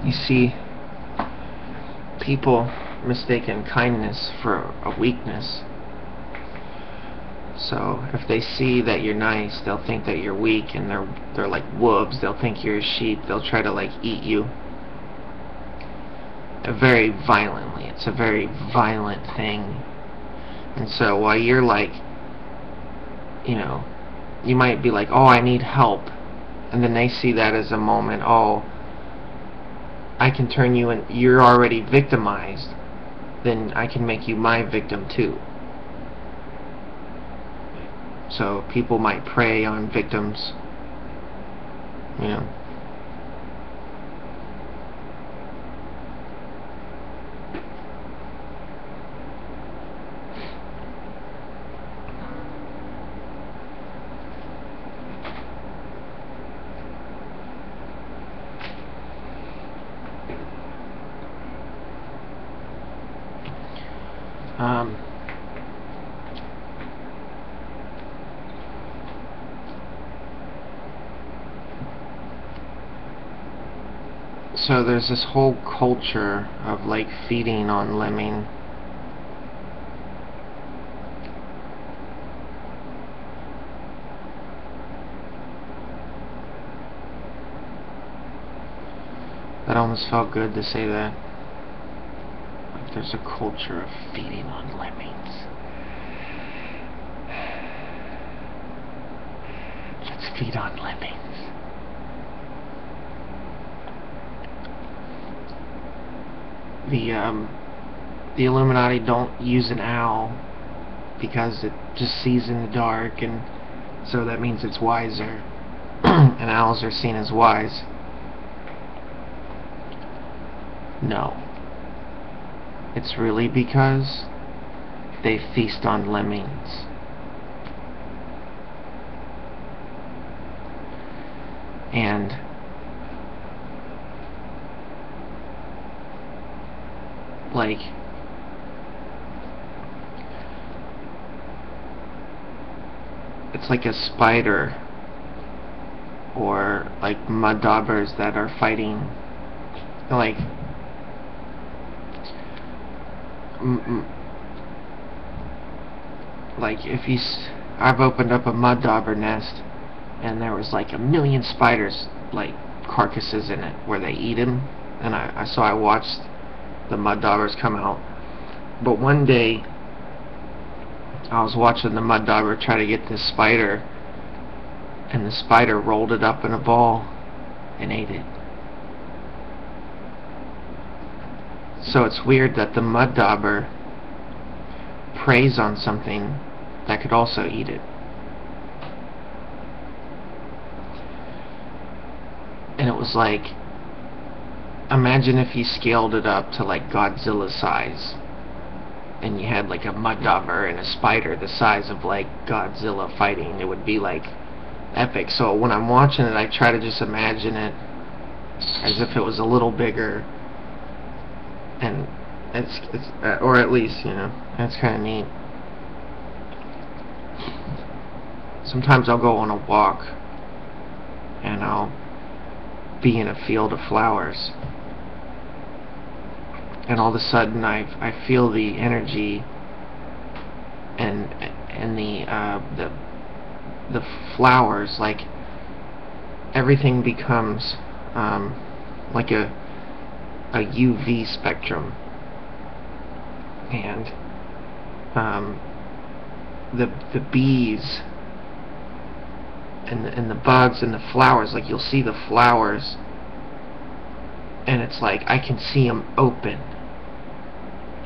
You see, people mistaken kindness for a weakness. So if they see that you're nice, they'll think that you're weak, and they're like wolves. They'll think you're a sheep. They'll try to like eat you very violently. It's a very violent thing. And so while you're like, you might be like, oh, I need help, and then they see that as a moment, oh, I can turn you in, you're already victimized, then I can make you my victim too. So people might prey on victims, So there's this whole culture of like feeding on lemming. That almost felt good to say that. Like there's a culture of feeding on lemmings. Let's feed on lemmings. The Illuminati don't use an owl because it just sees in the dark, and so that means it's wiser. And owls are seen as wise. No. It's really because they feast on lemmings. And like, it's like a spider or like mud daubers that are fighting, like if you I've opened up a mud dauber nest and there was like 1,000,000 spiders, like carcasses in it where they eat them, and I watched the mud daubers come out. But one day I was watching the mud dauber try to get this spider, and the spider rolled it up in a ball and ate it. So it's weird that the mud dauber preys on something that could also eat it. And it was like, imagine if you scaled it up to like Godzilla size, and you had like a mud dauber and a spider the size of like Godzilla fighting. It would be like epic. So when I'm watching it, I try to just imagine it as if it was a little bigger, and it's or at least, that's kind of neat. Sometimes I'll go on a walk and I'll be in a field of flowers, and all of a sudden I feel the energy and the flowers, like everything becomes like a UV spectrum, and the bees and the bugs and the flowers, like you'll see the flowers and it's like I can see them open,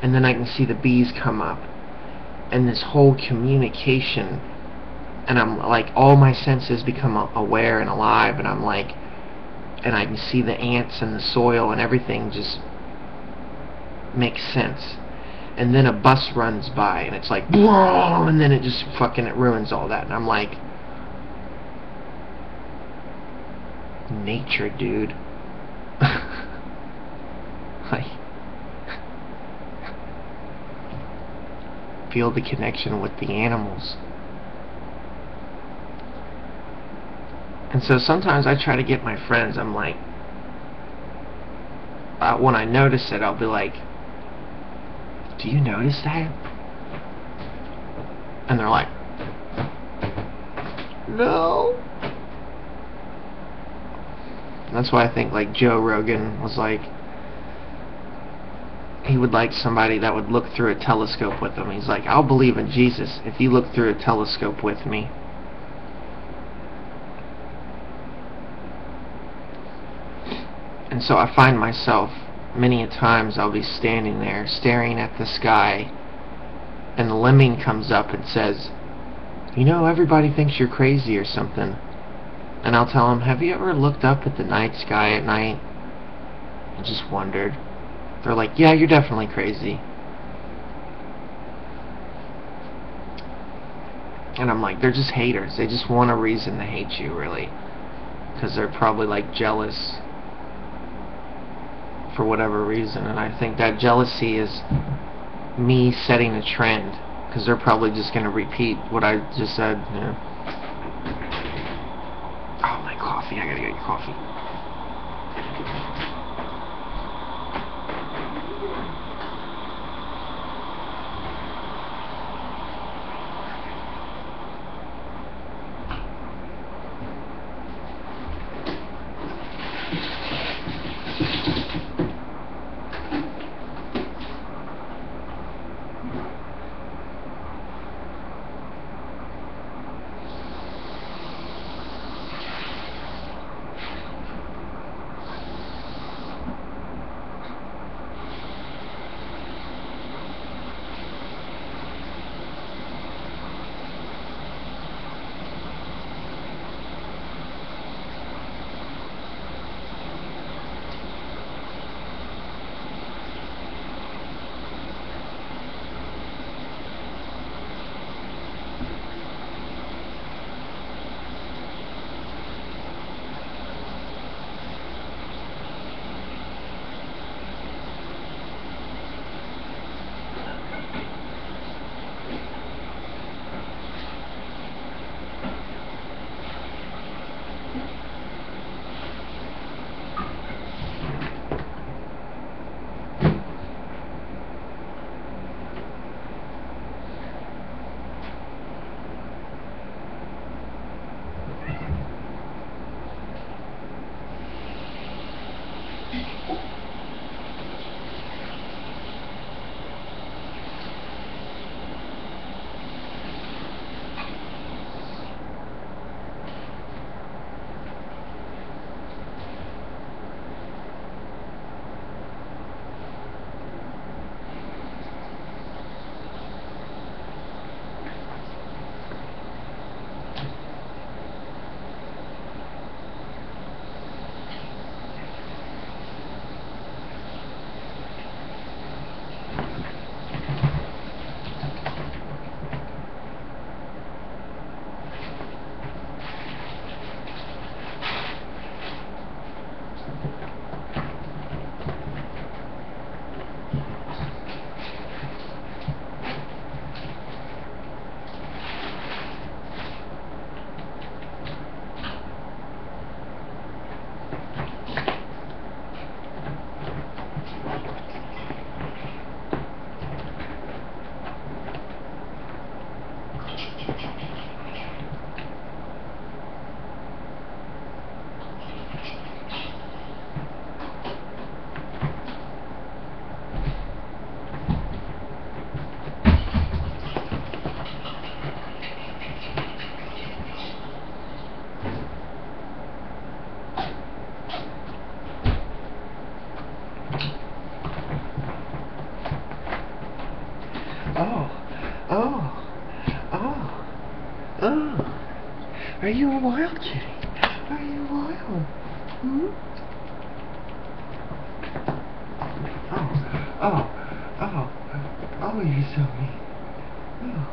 and then I can see the bees come up, and this whole communication, and I'm like, all my senses become aware and alive, and I'm like, and I can see the ants and the soil, and everything just makes sense. And then a bus runs by and it's like, and then it just fucking, it ruins all that, and I'm like, nature, dude. Like, feel the connection with the animals. And so sometimes I try to get my friends, I'm like, when I notice it, I'll be like, "Do you notice that?" And they're like, "No." That's why I think like Joe Rogan was like, he would like somebody that would look through a telescope with him. He's like, "I'll believe in Jesus if you look through a telescope with me." And so I find myself many a times I'll be standing there staring at the sky, and the lemming comes up and says, "You know, everybody thinks you're crazy or something." And I'll tell him, "Have you ever looked up at the night sky at night and just wondered?" They're like, "Yeah, you're definitely crazy." And I'm like, they're just haters. They just want a reason to hate you, really. Because they're probably like jealous for whatever reason. And I think that jealousy is me setting a trend. Because they're probably just going to repeat what I just said. Yeah. Oh, my coffee. I gotta get your coffee. Oh, oh, oh, oh. Are you a wild kitty? Are you wild? Hmm? Oh, oh, oh, oh, you're so mean. Oh.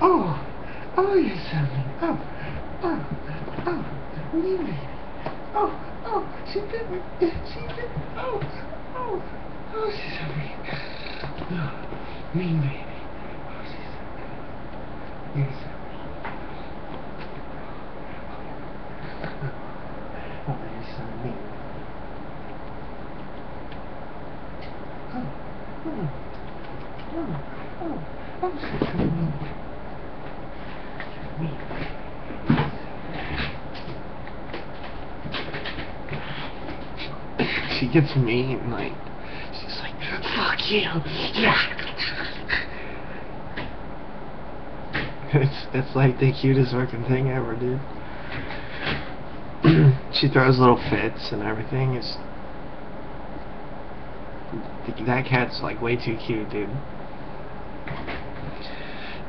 Oh, oh, you're so mean. Oh, oh, oh, mean baby. Oh, oh, she bit me. She bit me. Oh, oh, oh, she's so mean. Oh, mean baby. Oh, she's so good. You're so oh, you're so mean. She gets mean, like, she's like, fuck you, yeah. It's like the cutest fucking thing ever, dude. She throws little fits and everything. That cat's like way too cute, dude.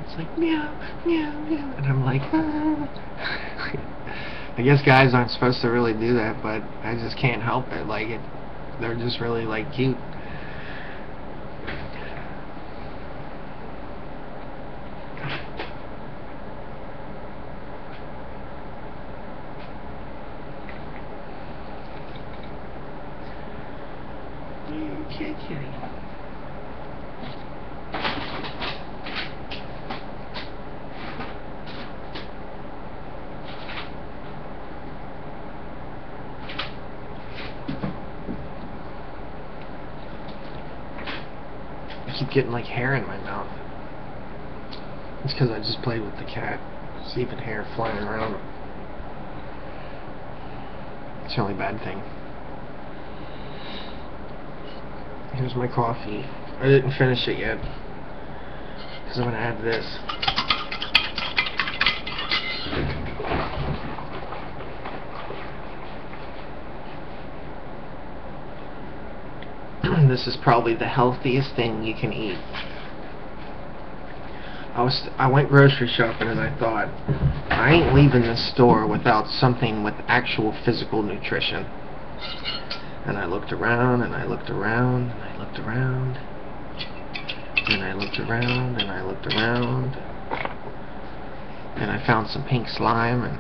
It's like meow, meow, meow, and I'm like, ah. I guess guys aren't supposed to really do that, but I just can't help it. Like they're just really like cute. Kitty. I keep getting like hair in my mouth. It's because I just played with the cat. There's even hair flying around. It's the only bad thing. Here's my coffee. I didn't finish it yet because I'm going to add this. This is probably the healthiest thing you can eat. I went grocery shopping and I thought, I ain't leaving this store without something with actual physical nutrition. And I looked around, and I looked around, and I looked around, and I looked around, and I looked around, and I found some pink slime, and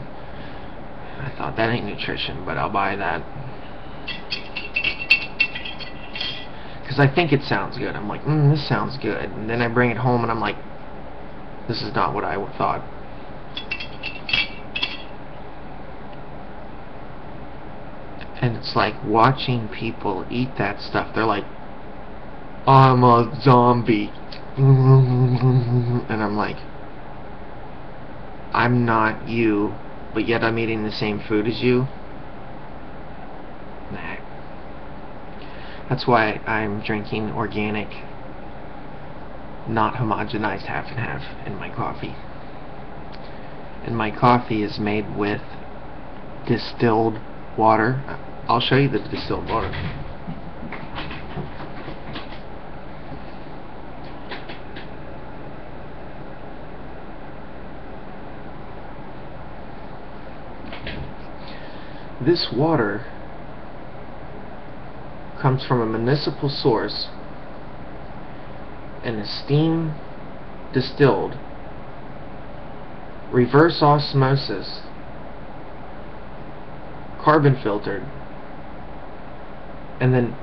I thought, that ain't nutrition, but I'll buy that. Because I think it sounds good. I'm like, this sounds good. And then I bring it home, and I'm like, this is not what I thought. And it's like watching people eat that stuff. They're like, I'm a zombie. And I'm like, I'm not you, but yet I'm eating the same food as you. Nah. That's why I'm drinking organic, not homogenized half and half in my coffee. And my coffee is made with distilled water. I'll show you the distilled water. This water comes from a municipal source and is steam distilled, reverse osmosis, carbon filtered, and then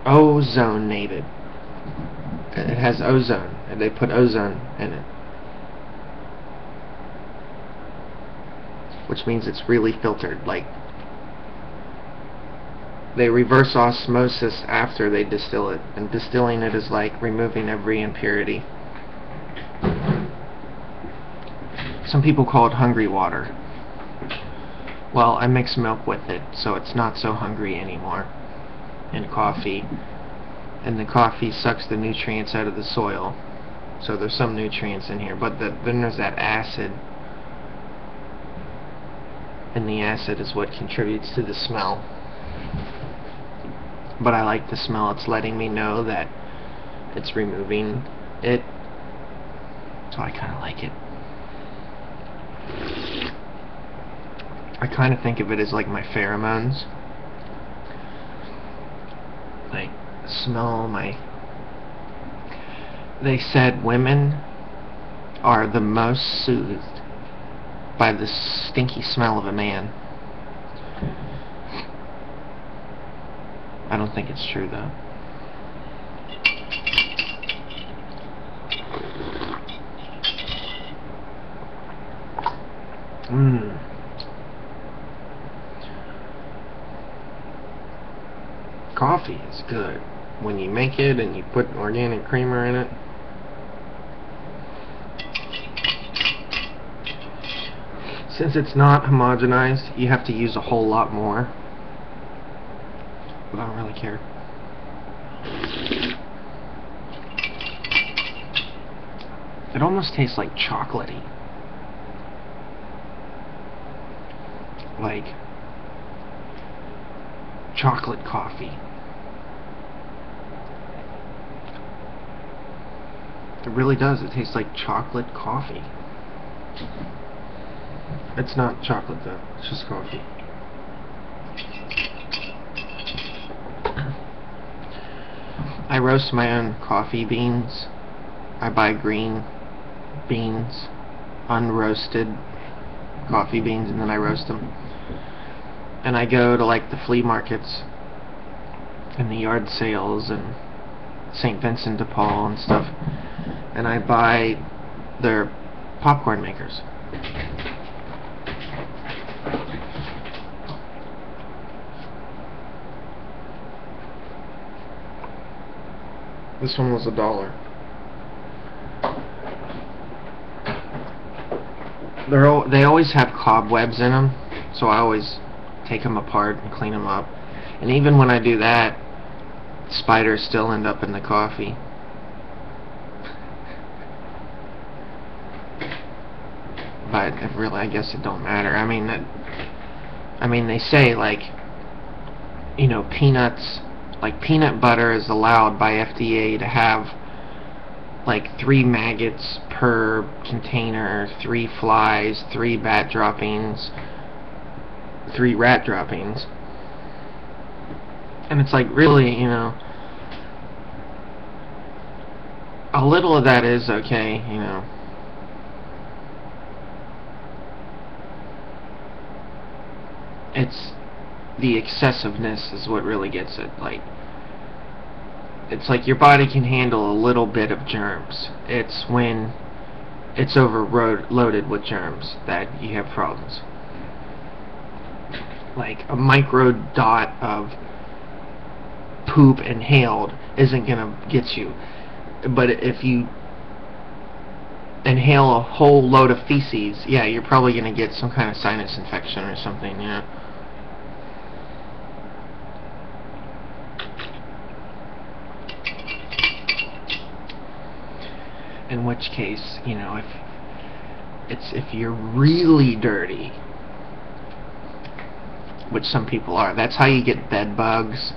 ozonated. It has ozone, and they put ozone in it, which means it's really filtered. Like, they reverse osmosis after they distill it, and distilling it is like removing every impurity. Some people call it hungry water. Well, I mix milk with it, so it's not so hungry anymore. And coffee. And the coffee sucks the nutrients out of the soil. So there's some nutrients in here, but then there's that acid. And the acid is what contributes to the smell. But I like the smell. It's letting me know that it's removing it. So I kind of like it. I kind of think of it as like my pheromones. Like, smell my... They said women are the most soothed by the stinky smell of a man. I don't think it's true, though. Mmm. Coffee is good when you make it and you put organic creamer in it. Since it's not homogenized, you have to use a whole lot more. But I don't really care. It almost tastes like chocolatey. Like chocolate coffee. It really does. It tastes like chocolate coffee. It's not chocolate though. It's just coffee. I roast my own coffee beans. I buy green beans, unroasted coffee beans, and then I roast them. And I go to like the flea markets and the yard sales and St. Vincent de Paul and stuff, and I buy their popcorn makers. This one was $1. They always have cobwebs in them, so I always take them apart and clean them up. And even when I do that, spiders still end up in the coffee. But really, I guess it don't matter. I mean, they say like, you know, peanuts. Like peanut butter is allowed by FDA to have like 3 maggots per container, 3 flies, 3 bat droppings, 3 rat droppings. And it's like, really, you know, a little of that is okay, you know. It's the excessiveness is what really gets it. Like, it's like your body can handle a little bit of germs. It's when it's overloaded with germs that you have problems. Like a micro dot of poop inhaled isn't gonna get you, but if you inhale a whole load of feces, yeah, you're probably gonna get some kind of sinus infection or something, you know. In which case, you know, if you're really dirty, which some people are, that's how you get bed bugs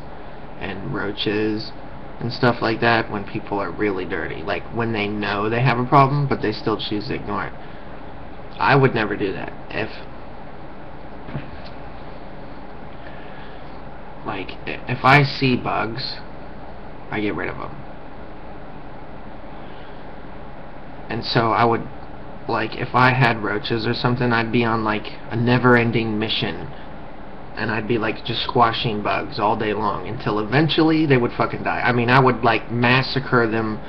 and roaches and stuff like that, when people are really dirty. Like when they know they have a problem, but they still choose to ignore it. I would never do that. If I see bugs, I get rid of them. And so I would, like, if I had roaches or something, I'd be on like a never-ending mission, and I'd be like just squashing bugs all day long until eventually they would fucking die. I mean, I would like massacre them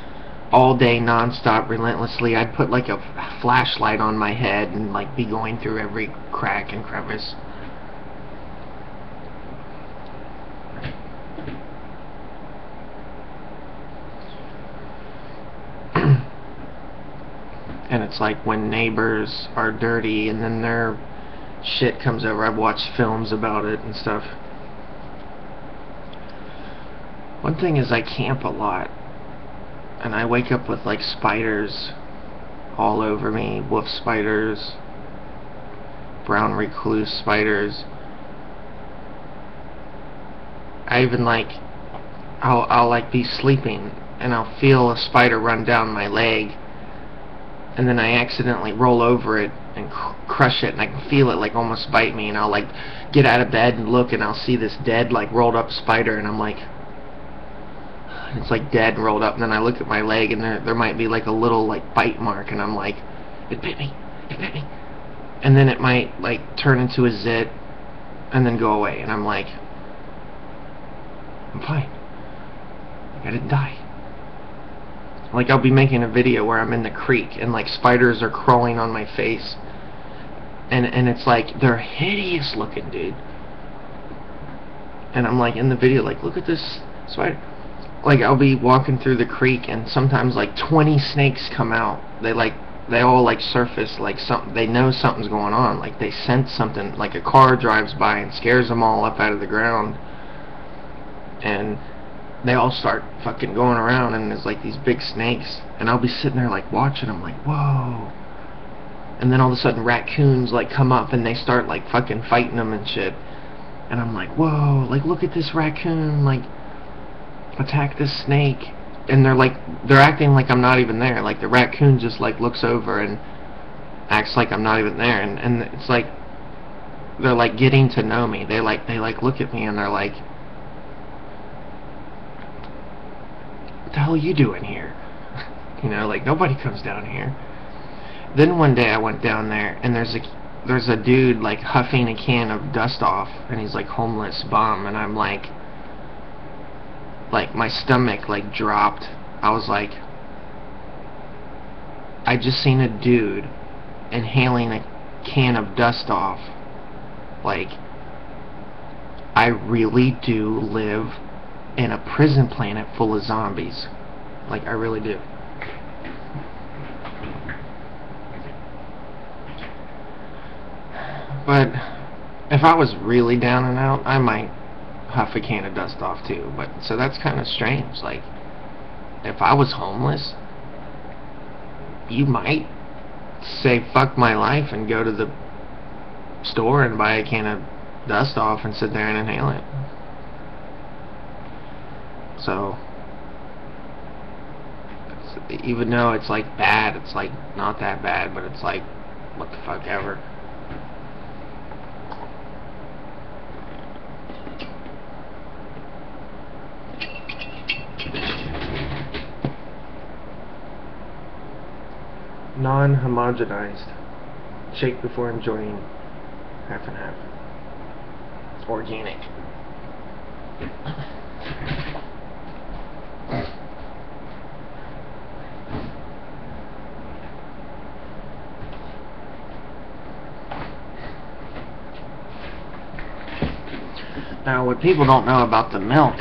all day, non-stop, relentlessly. I'd put like a flashlight on my head and like be going through every crack and crevice. And it's like when neighbors are dirty and then their shit comes over, I've watched films about it and stuff. One thing is I camp a lot, and I wake up with like spiders all over me, wolf spiders, brown recluse spiders. I even like, I'll like be sleeping and I'll feel a spider run down my leg, and then I accidentally roll over it and crush it, and I can feel it like almost bite me, and I'll like get out of bed and look, and I'll see this dead like rolled up spider, and I'm like, it's like dead and rolled up, and then I look at my leg and there might be like a little like bite mark, and I'm like, it bit me, and then it might like turn into a zit and then go away, and I'm like, I'm fine, I didn't die. Like, I'll be making a video where I'm in the creek and like spiders are crawling on my face, and it's like they're hideous looking, dude. And I'm like in the video, like, look at this spider. Like, I'll be walking through the creek, and sometimes like 20 snakes come out. They all like surface, like they know something's going on. Like they sense something. Like a car drives by and scares them all up out of the ground, and they all start fucking going around, and there's like these big snakes, and I'll be sitting there like watching them, like, whoa. And then all of a sudden raccoons like come up and they start like fucking fighting them and shit. And I'm like, whoa, like look at this raccoon, like attack this snake. And they're acting like I'm not even there. Like the raccoon just like looks over and acts like I'm not even there, and it's like they're like getting to know me. They like look at me and they're like, what the hell are you doing here? You know, like nobody comes down here. Then one day I went down there, and there's a dude like huffing a can of dust off, and he's like homeless bum, and I'm like my stomach like dropped. I was like, I just seen a dude inhaling a can of dust off. Like, I really do live in a prison planet full of zombies. Like, I really do. But if I was really down and out, I might huff a can of dust off too. But so that's kind of strange. Like, if I was homeless, you might say fuck my life and go to the store and buy a can of dust off and sit there and inhale it. So even though it's like bad, it's like not that bad, but it's like, what the fuck ever. Non-homogenized. Shake before enjoying. Half and half. Organic. Now, what people don't know about the milk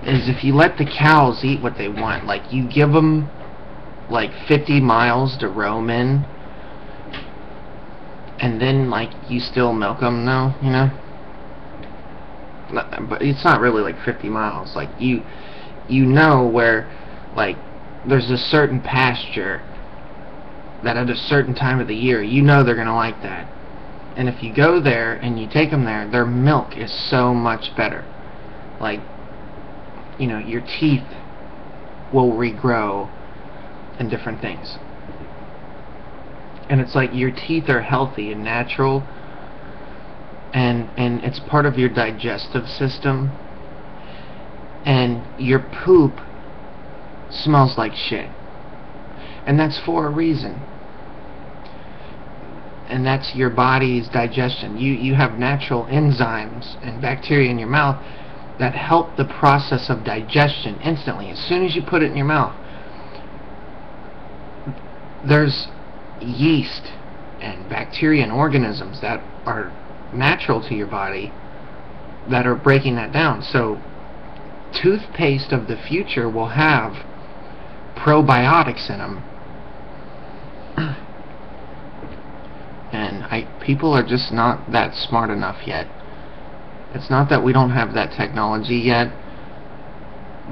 is if you let the cows eat what they want, like you give them like 50 miles to roam in, and then like you still milk them, no, you know? But it's not really like 50 miles. Like you know where like there's a certain pasture that at a certain time of the year, you know they're gonna like that. And if you go there and you take them there, their milk is so much better. Like, you know, your teeth will regrow and different things. And it's like your teeth are healthy and natural, and it's part of your digestive system. And your poop smells like shit. And that's for a reason. And that's your body's digestion. You have natural enzymes and bacteria in your mouth that help the process of digestion instantly. As soon as you put it in your mouth, there's yeast and bacteria and organisms that are natural to your body that are breaking that down. So toothpaste of the future will have probiotics in them. And people are just not that smart enough yet. It's not that we don't have that technology yet.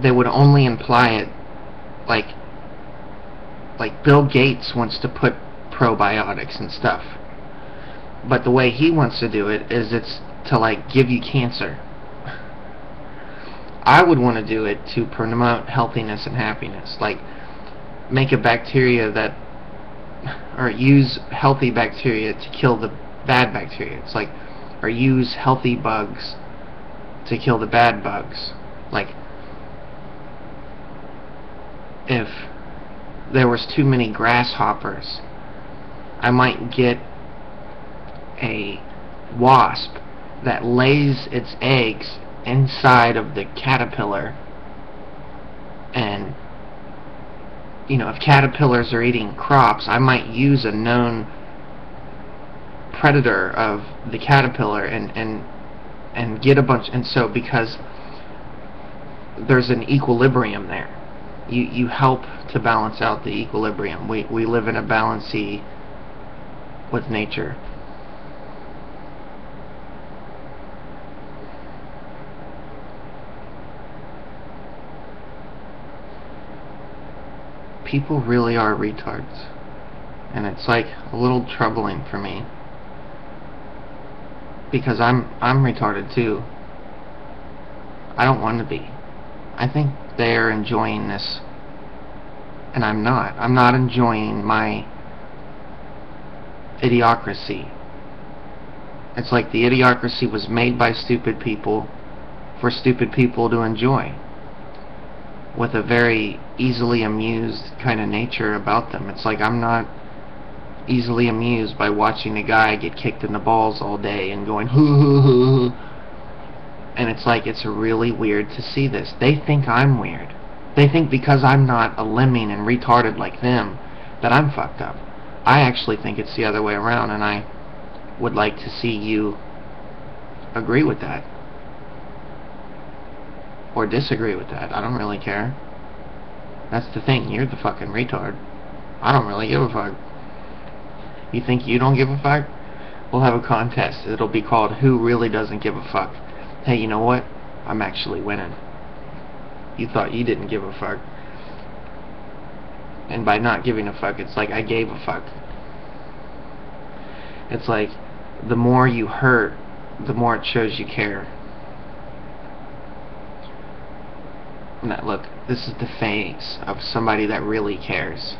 They would only imply it like Bill Gates wants to put probiotics and stuff. But the way he wants to do it is it's to like give you cancer. I would want to do it to promote healthiness and happiness. Like make a bacteria that, or use healthy bacteria to kill the bad bacteria. It's like, or use healthy bugs to kill the bad bugs. Like, if there was too many grasshoppers, I might get a wasp that lays its eggs inside of the caterpillar. And you know, if caterpillars are eating crops, I might use a known predator of the caterpillar and get a bunch, and so because there's an equilibrium there, you help to balance out the equilibrium. We live in a balancy with nature. People really are retards, and it's like a little troubling for me, because I'm retarded too. I don't want to be. I think they're enjoying this, and I'm not. I'm not enjoying my idiocracy. It's like the idiocracy was made by stupid people for stupid people to enjoy, with a very easily amused kind of nature about them. It's like I'm not easily amused by watching a guy get kicked in the balls all day and going hoo hoo hoo hoo. And it's like, it's really weird to see this. They think I'm weird. They think because I'm not a lemming and retarded like them that I'm fucked up. I actually think it's the other way around, and I would like to see you agree with that or disagree with that. I don't really care. That's the thing. You're the fucking retard. I don't really give a fuck. You think you don't give a fuck? We'll have a contest. It'll be called Who Really Doesn't Give a Fuck. Hey, you know what? I'm actually winning. You thought you didn't give a fuck. And by not giving a fuck, it's like I gave a fuck. It's like the more you hurt, the more it shows you care. Now, look, this is the face of somebody that really cares.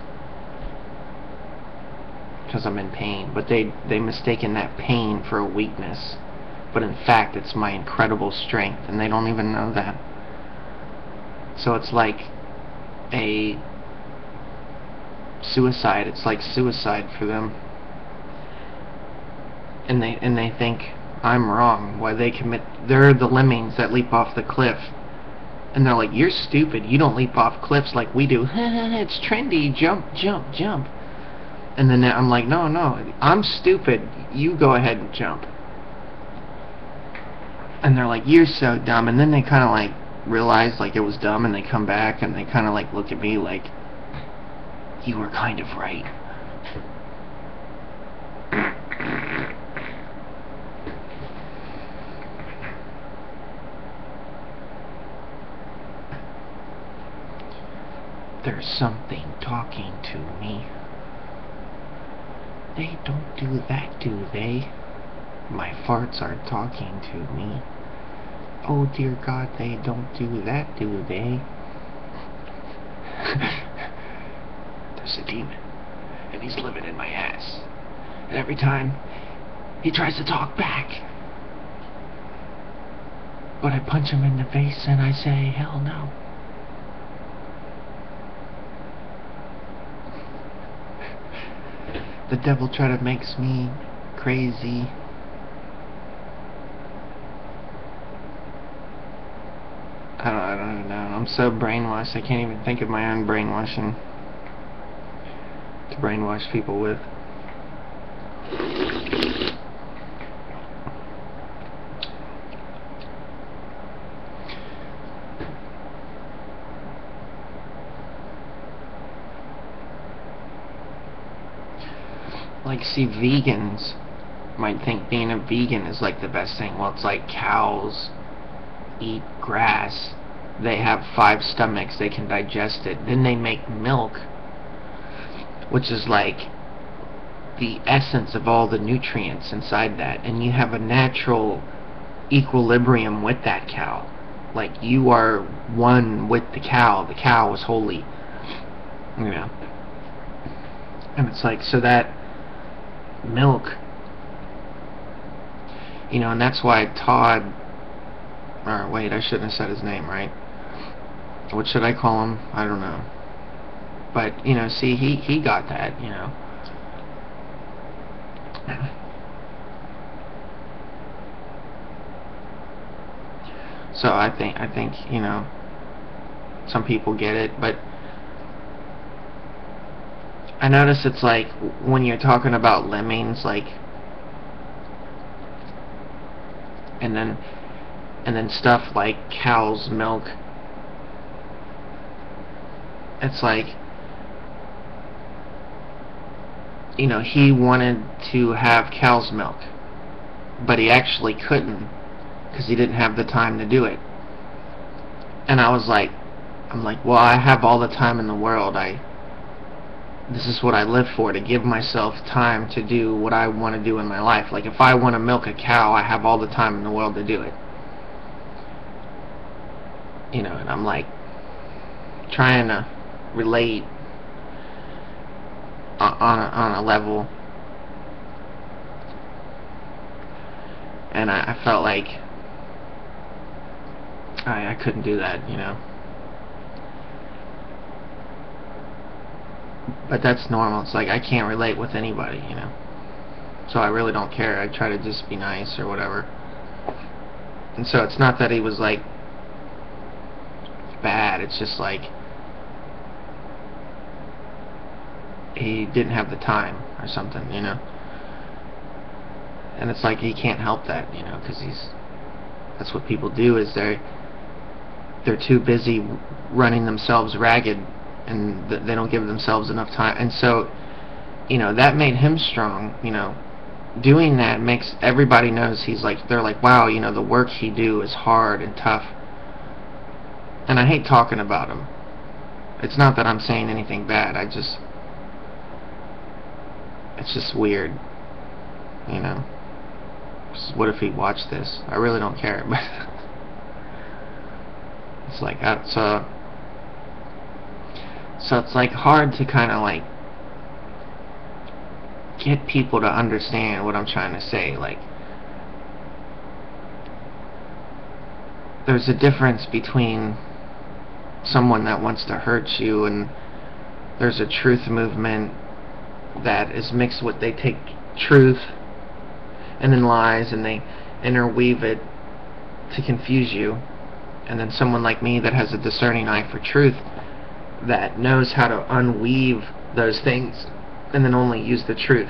Because I'm in pain. But they mistaken that pain for a weakness. But in fact, it's my incredible strength, and they don't even know that. So it's like a suicide. It's like suicide for them. And they think I'm wrong. Why they're the lemmings that leap off the cliff. And they're like, you're stupid. You don't leap off cliffs like we do. It's trendy. Jump, jump, jump. And then I'm like, no, I'm stupid. You go ahead and jump. And they're like, you're so dumb. And then they kind of like realize like it was dumb, and they come back and they kind of like look at me like, you were kind of right. There's something talking to me. They don't do that, do they? My farts are talking to me. Oh dear God, they don't do that, do they? There's a demon, and he's living in my ass. And every time, he tries to talk back. But I punch him in the face and I say, hell no. The devil try to makes me crazy. I don't even know. I'm so brainwashed, I can't even think of my own brainwashing to brainwash people with. Like, see, vegans might think being a vegan is like the best thing. Well, it's like cows eat grass. They have 5 stomachs. They can digest it. Then they make milk, which is like the essence of all the nutrients inside that. And you have a natural equilibrium with that cow. Like, you are one with the cow. The cow is holy. You know. And it's like, so that milk, you know, and that's why Todd, or wait, I shouldn't have said his name, right? What should I call him? I don't know. But, you know, see, he got that, you know. So I think, you know, some people get it, but I notice it's like when you're talking about lemmings, like and then stuff like cow's milk. It's like, you know, he wanted to have cow's milk, but he actually couldn't because he didn't have the time to do it. And I'm like, well, I have all the time in the world. This is what I live for, to give myself time to do what I want to do in my life. Like, if I want to milk a cow, I have all the time in the world to do it. You know, and I'm like trying to relate on a level, and I felt like I couldn't do that, you know. But that's normal. It's like I can't relate with anybody, you know. So I really don't care. I try to just be nice or whatever. And so it's not that he was like bad. It's just like he didn't have the time or something, you know. And it's like he can't help that, you know, because that's what people do, is they're too busy running themselves ragged, and they don't give themselves enough time. And so, you know, that made him strong, you know. Doing that makes everybody knows they're like, wow, you know, the work he do is hard and tough. And I hate talking about him. It's not that I'm saying anything bad. It's just weird, you know. What if he watched this? I really don't care, but it's like so it's like hard to kind of like get people to understand what I'm trying to say. Like, there's a difference between someone that wants to hurt you, and there's a truth movement that is mixed with, they take truth and then lies and they interweave it to confuse you. And then someone like me that has a discerning eye for truth, that knows how to unweave those things and then only use the truth.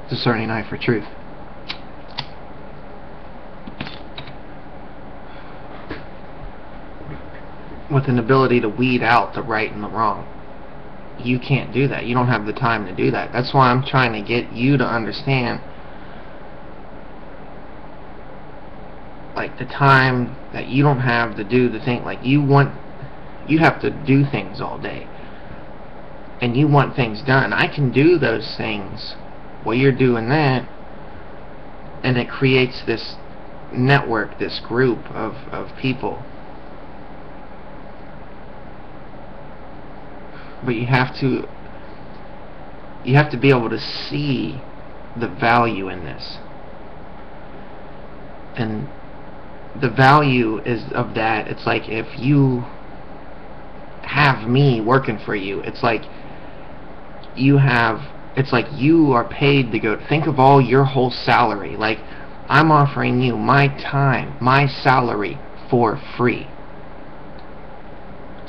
Discerning eye for truth. With an ability to weed out the right and the wrong. You can't do that. You don't have the time to do that. That's why I'm trying to get you to understand, like, the time that you don't have to do the thing. Like, you have to do things all day, and you want things done. I can do those things while you're doing that, and it creates this network, this group of people. But you have to be able to see the value in this. And the value is of that, it's like if you have me working for you, it's like you are paid to go. Think of all your whole salary. Like, I'm offering you my time, my salary for free,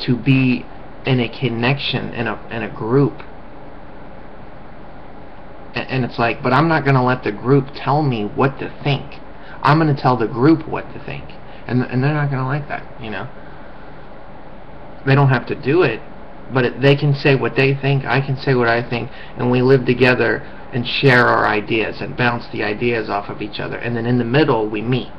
to be in a connection, in a group. And it's like, but I'm not going to let the group tell me what to think. I'm going to tell the group what to think. And they're not going to like that, you know. They don't have to do it, but they can say what they think, I can say what I think, and we live together and share our ideas and bounce the ideas off of each other. And then in the middle, we meet.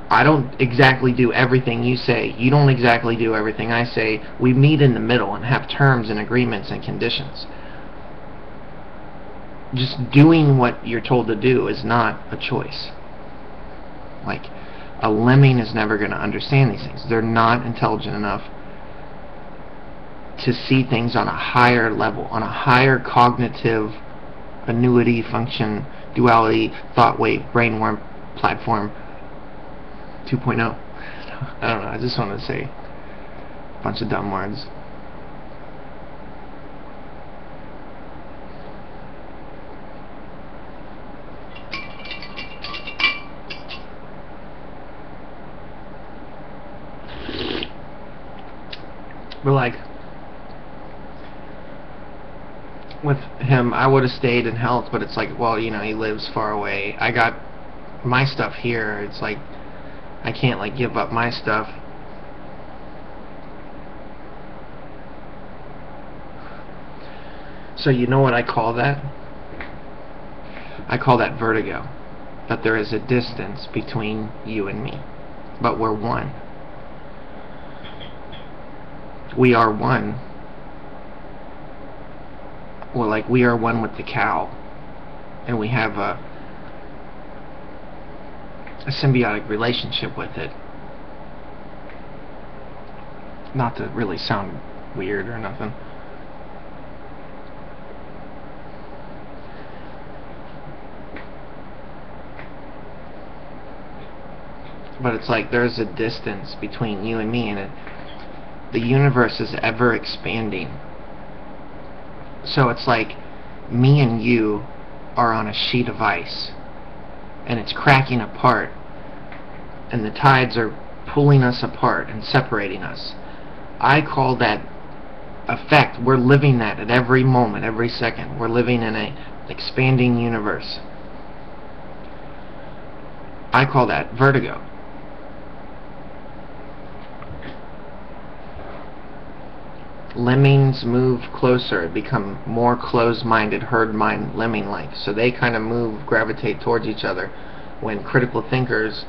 I don't exactly do everything you say. You don't exactly do everything I say. We meet in the middle and have terms and agreements and conditions. Just doing what you're told to do is not a choice. Like, a lemming is never going to understand these things. They're not intelligent enough to see things on a higher level, on a higher cognitive annuity function, duality, thought wave, brainworm platform 2.0. I don't know, I just wanted to say a bunch of dumb words. But like, with him, I would have stayed in health, but it's like, well, you know, he lives far away. I got my stuff here. It's like I can't like give up my stuff. So you know what I call that? I call that vertigo. That there is a distance between you and me, but we're one. We are one. Well, like we are one with the cow, and we have a symbiotic relationship with it. Not to really sound weird or nothing. But it's like there's a distance between you and me, and the universe is ever expanding. So it's like me and you are on a sheet of ice, and it's cracking apart, and the tides are pulling us apart and separating us. I call that effect, we're living that at every moment, every second. We're living in an expanding universe. I call that vertigo. Lemmings move closer, become more closed-minded, herd-mind, lemming-like. So they kind of gravitate towards each other, when critical thinkers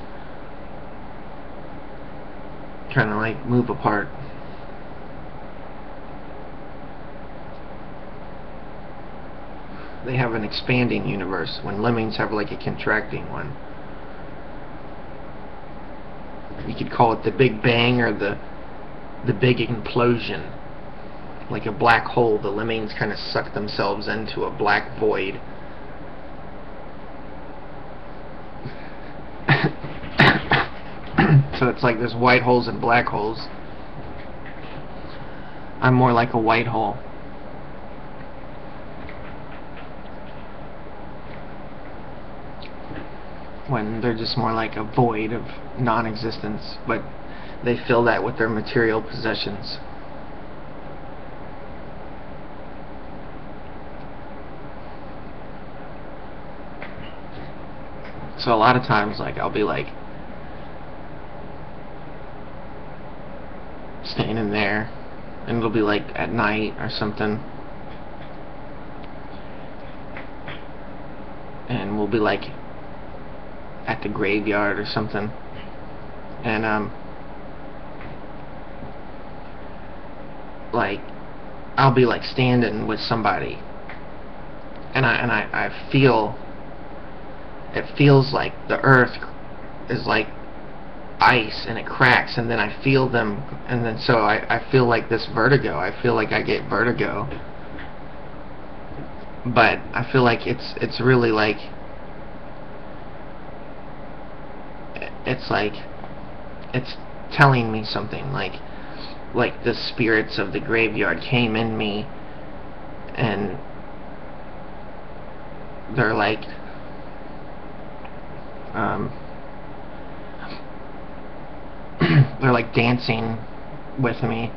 kind of like move apart. They have an expanding universe, when lemmings have like a contracting one. You could call it the Big Bang or the Big Implosion. Like a black hole, the lemmings kind of suck themselves into a black void. So it's like there's white holes and black holes. I'm more like a white hole. When they're just more like a void of non-existence, but they fill that with their material possessions. So a lot of times, like, I'll be like standing there, and it'll be like at night or something, and we'll be like at the graveyard or something, and like I'll be like standing with somebody, and I feel, it feels like the earth is like ice and it cracks, and then I feel them, and then so I feel like this vertigo. I feel like I get vertigo, but I feel like it's really like, it's like it's telling me something, like the spirits of the graveyard came in me, and they're like they're like dancing with me.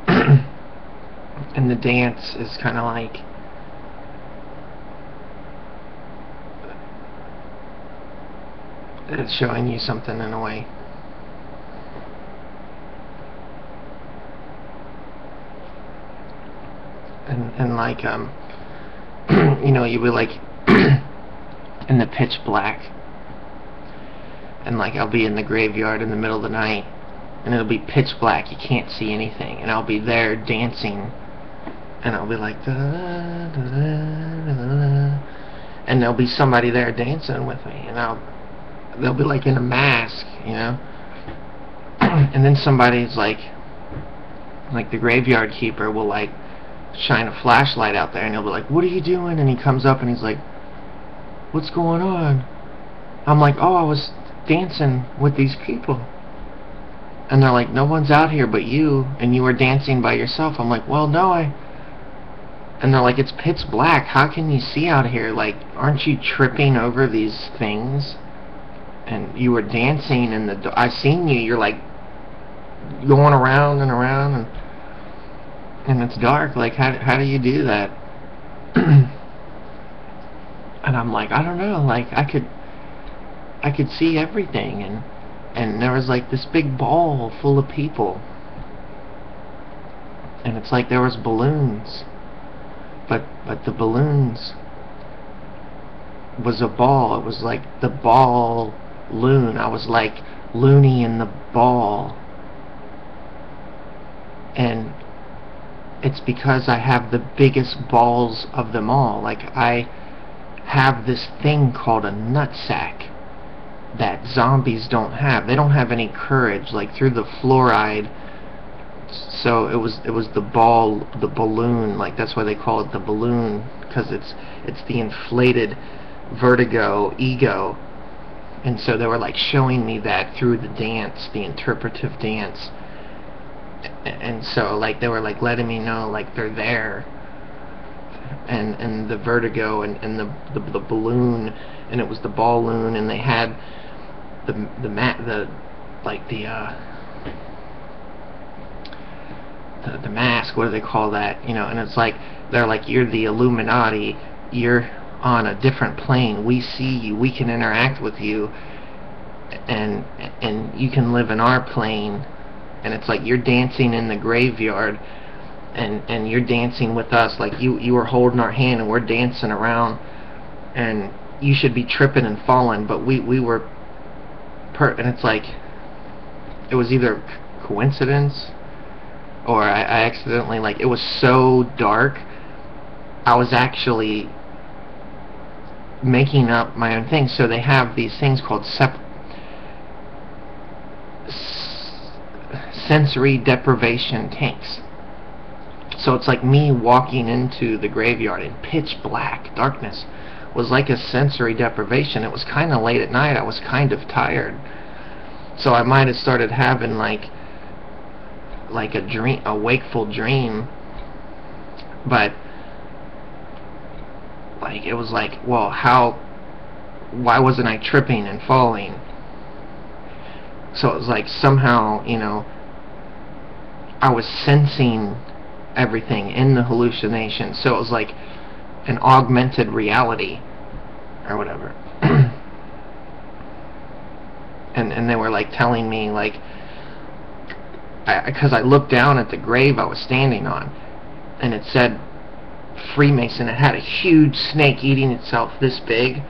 And the dance is kind of like it's showing you something in a way. And like you know, you be like in the pitch black, and like I'll be in the graveyard in the middle of the night, and it'll be pitch black, you can't see anything, and I'll be there dancing, and I'll be like da, da, da, da, da, and there'll be somebody there dancing with me, and they'll be like in a mask, you know. And then somebody's like the graveyard keeper will like shine a flashlight out there, and he'll be like, "What are you doing?" And he comes up and he's like, "What's going on?" I'm like, "Oh, I was dancing with these people." And they're like, "No one's out here but you, and you were dancing by yourself." I'm like, "Well, no, and they're like, "It's pitch black, how can you see out here? Like, aren't you tripping over these things? And you were dancing in the I've seen you, you're like going around and around, and it's dark, like how do you do that?" And I'm like, I don't know, like I could see everything, and there was like this big ball full of people, and it's like there was balloons, but the balloons was a ball. It was like the ball loon. I was like Looney in the ball. And it's because I have the biggest balls of them all. Like, I have this thing called a nutsack that zombies don't have. They don't have any courage, like through the fluoride. So it was the ball, the balloon, like that's why they call it the balloon, because it's the inflated vertigo ego. And so they were like showing me that through the dance, the interpretive dance. And so like they were like letting me know like they're there, and the vertigo, and the balloon, and it was the balloon, and they had the mask, what do they call that, you know, and it's like they're like, you're the Illuminati, you're on a different plane, we see you, we can interact with you, and you can live in our plane. And it's like you're dancing in the graveyard, and you're dancing with us, like you were holding our hand and we're dancing around, and you should be tripping and falling, but we were and it's like it was either coincidence or I accidentally, like, it was so dark I was actually making up my own things. So they have these things called sensory deprivation tanks. So it's like me walking into the graveyard in pitch black darkness was like a sensory deprivation. It was kind of late at night. I was kind of tired, so I might have started having like a dream, a wakeful dream. But like it was like, well, why wasn't I tripping and falling? So it was like somehow, you know, I was sensing everything in the hallucination. So it was like an augmented reality or whatever. and they were like telling me, like, because I looked down at the grave I was standing on, and it said Freemason. It had a huge snake eating itself this big,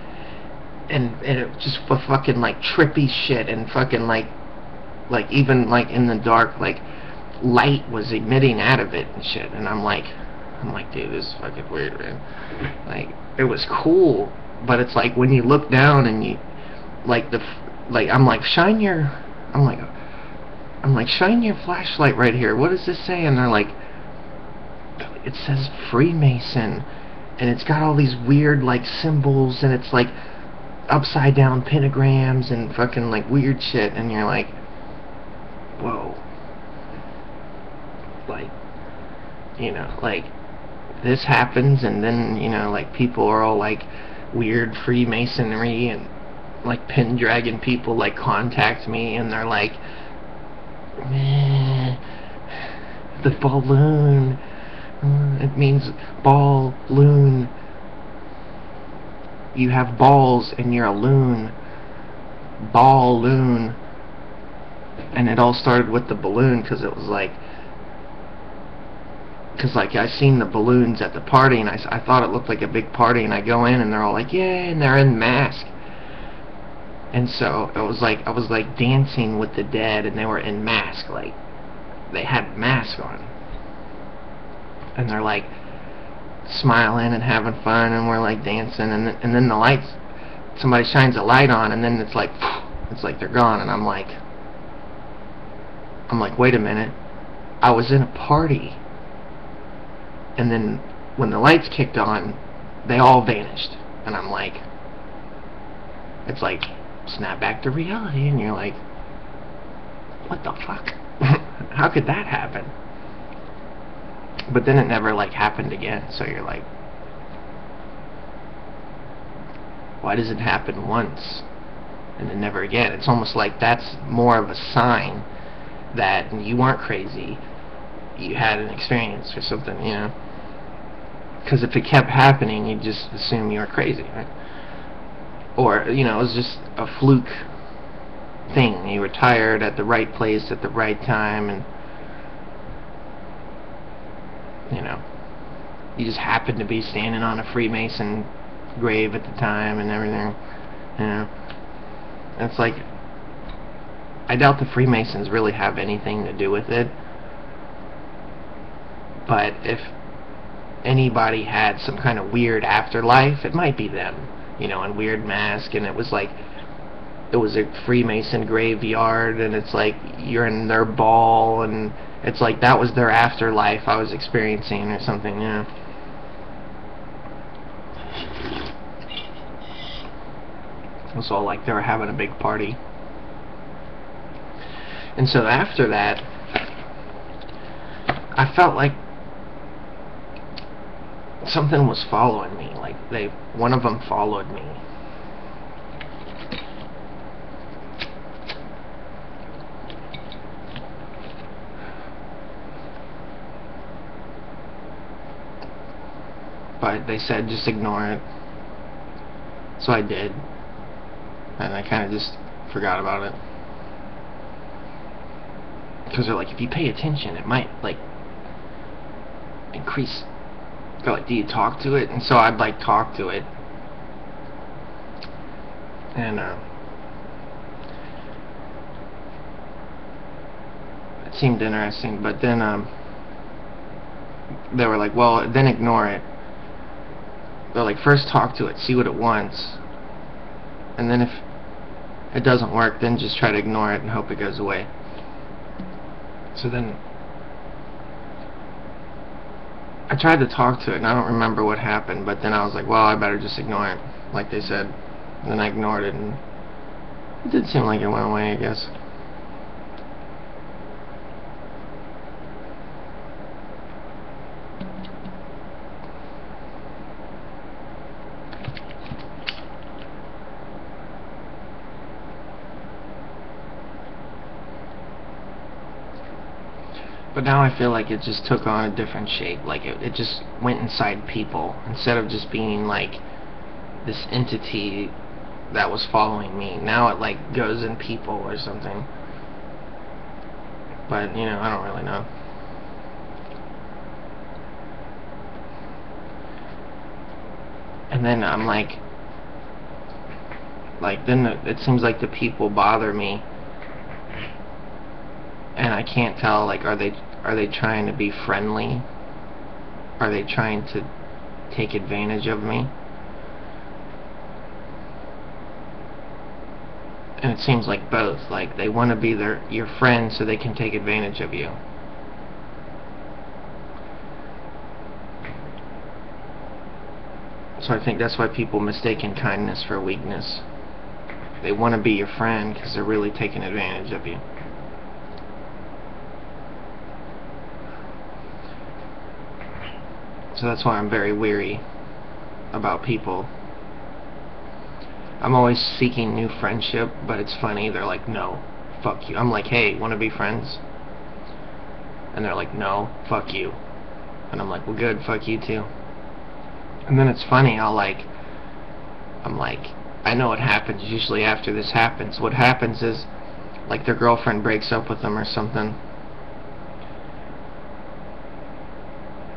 and it just was fucking like trippy shit, and fucking like even like in the dark, like light was emitting out of it and shit. And I'm like, dude, this is fucking weird, man. Like, it was cool, but it's like when you look down and you like I'm like, shine your flashlight right here. What does this say? And they're like, it says Freemason, and it's got all these weird like symbols, and it's like upside down pentagrams and fucking like weird shit. And you're like, whoa. Like, you know, like this happens, and then, you know, like people are all like weird Freemasonry, and like Pendragon people like contact me, and they're like, the balloon, it means ball loon, you have balls and you're a loon, ball loon. And it all started with the balloon, because it was like, I seen the balloons at the party, and I thought it looked like a big party, and I go in and they're all like, yay, and they're in mask. And so it was like I was like dancing with the dead, and they were in mask, like they had masks on, and they're like smiling and having fun, and we're like dancing, and then the lights, somebody shines a light on, and then it's like they're gone. And I'm like, wait a minute, I was in a party, and then when the lights kicked on, they all vanished. And I'm like, it's like snap back to reality, and you're like, what the fuck? How could that happen? But then it never like happened again. So you're like, why does it happen once and then never again? It's almost like that's more of a sign that you weren't crazy, you had an experience or something, you know. Because if it kept happening, you'd just assume you were crazy, right? Or, you know, it was just a fluke thing. You were tired at the right place at the right time, and, you know, you just happened to be standing on a Freemason grave at the time and everything, you know. It's like, I doubt the Freemasons really have anything to do with it, but if anybody had some kind of weird afterlife, it might be them, you know, in weird mask, and it was like, it was a Freemason graveyard, and it's like, you're in their ball, and it's like, that was their afterlife I was experiencing, or something, you know. It was all like they were having a big party. And so after that, I felt like something was following me. Like one of them followed me. But they said just ignore it. So I did. And I kind of just forgot about it. Because they're like, if you pay attention, it might, like, increase. They're like, do you talk to it? And so I'd, like, talk to it. And, it seemed interesting. But then, they were like, well, then ignore it. They're like, first talk to it, see what it wants. And then if it doesn't work, then just try to ignore it and hope it goes away. So then I tried to talk to it, and I don't remember what happened, but then I was like, well, I better just ignore it, like they said. And then I ignored it, and it did seem like it went away, I guess. But now I feel like it just took on a different shape. Like it just went inside people instead of just being like this entity that was following me. Now it like goes in people or something. But, you know, I don't really know. And then I'm like then it seems like the people bother me. And I can't tell, like, are they trying to be friendly? Are they trying to take advantage of me? And it seems like both. Like, they want to be your friend so they can take advantage of you. So I think that's why people mistake kindness for weakness. They want to be your friend because they're really taking advantage of you. So that's why I'm very weary about people. I'm always seeking new friendship, but it's funny, they're like, no, fuck you. I'm like, hey, wanna be friends? And they're like, no, fuck you. And I'm like, well, good, fuck you too. And then it's funny, I'm like, I know what happens usually after this happens. What happens is, like, their girlfriend breaks up with them or something.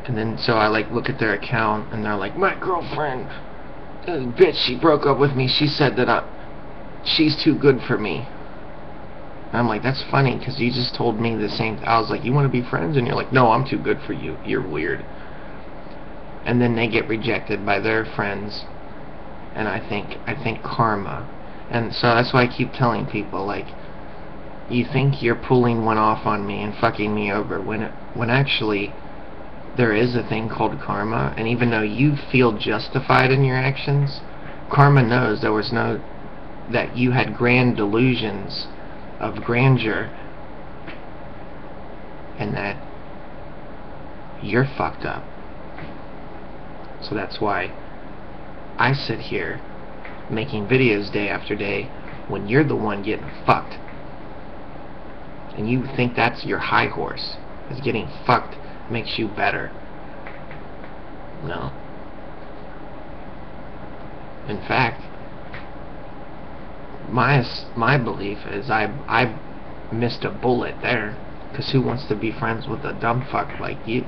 And then so I like look at their account, and they're like, my girlfriend, bitch, she broke up with me. She said that she's too good for me. And I'm like, that's funny, because you just told me the same. I was like, you want to be friends? And you're like, no, I'm too good for you. You're weird. And then they get rejected by their friends. And I think karma. And so that's why I keep telling people, like, you think you're pulling one off on me and fucking me over, when actually there is a thing called karma. And even though you feel justified in your actions, karma knows that you had grand delusions of grandeur, and that you're fucked up. So that's why I sit here making videos day after day when you're the one getting fucked. And you think that's your high horse, is getting fucked makes you better. No. In fact, my belief is I missed a bullet there, because who wants to be friends with a dumb fuck like you?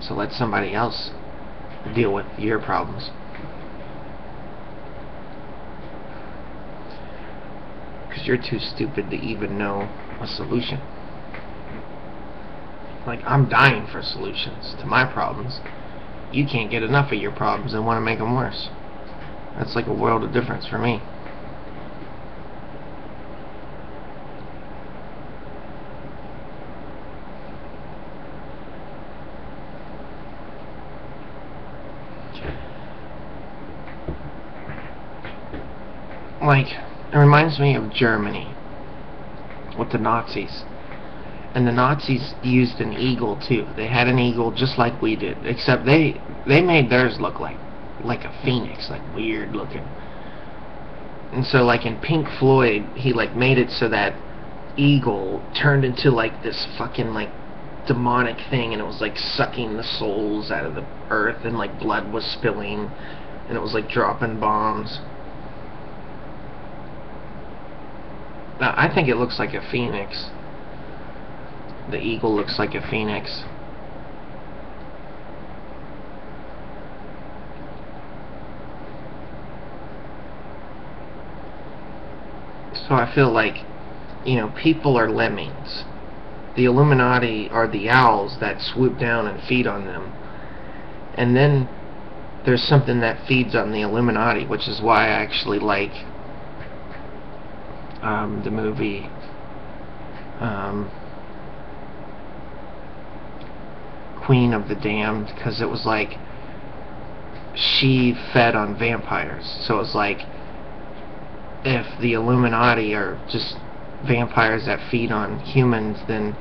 So let somebody else deal with your problems. Because you're too stupid to even know a solution. Like, I'm dying for solutions to my problems. You can't get enough of your problems and want to make them worse. That's like a world of difference for me. Like, it reminds me of Germany with the Nazis. And the Nazis used an eagle too. They had an eagle just like we did, except they made theirs look like a phoenix, like weird looking. And so like in Pink Floyd, he like made it so that eagle turned into like this fucking like demonic thing, and it was like sucking the souls out of the earth, and like blood was spilling, and it was like dropping bombs. Now I think it looks like a phoenix. The eagle looks like a phoenix. So I feel like, you know, people are lemmings. The Illuminati are the owls that swoop down and feed on them. And then there's something that feeds on the Illuminati, which is why I actually like the movie Queen of the Damned, because it was like she fed on vampires. So it's like, if the Illuminati are just vampires that feed on humans, then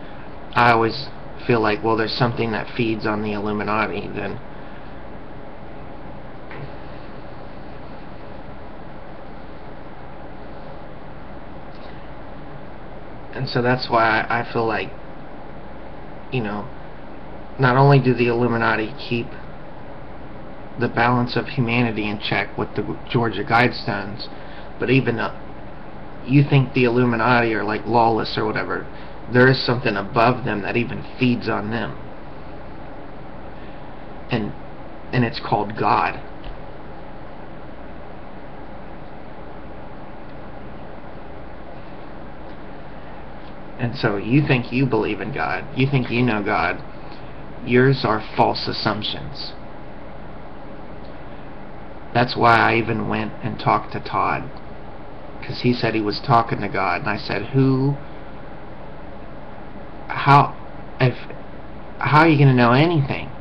I always feel like, well, there's something that feeds on the Illuminati then. And so that's why I feel like, you know, not only do the Illuminati keep the balance of humanity in check with the Georgia Guidestones, but even you think the Illuminati are like lawless or whatever, there is something above them that even feeds on them, and it's called God. And so you think you believe in God, you think you know God. Yours are false assumptions. That's why I even went and talked to Todd, because he said he was talking to God, and I said, how are you going to know anything?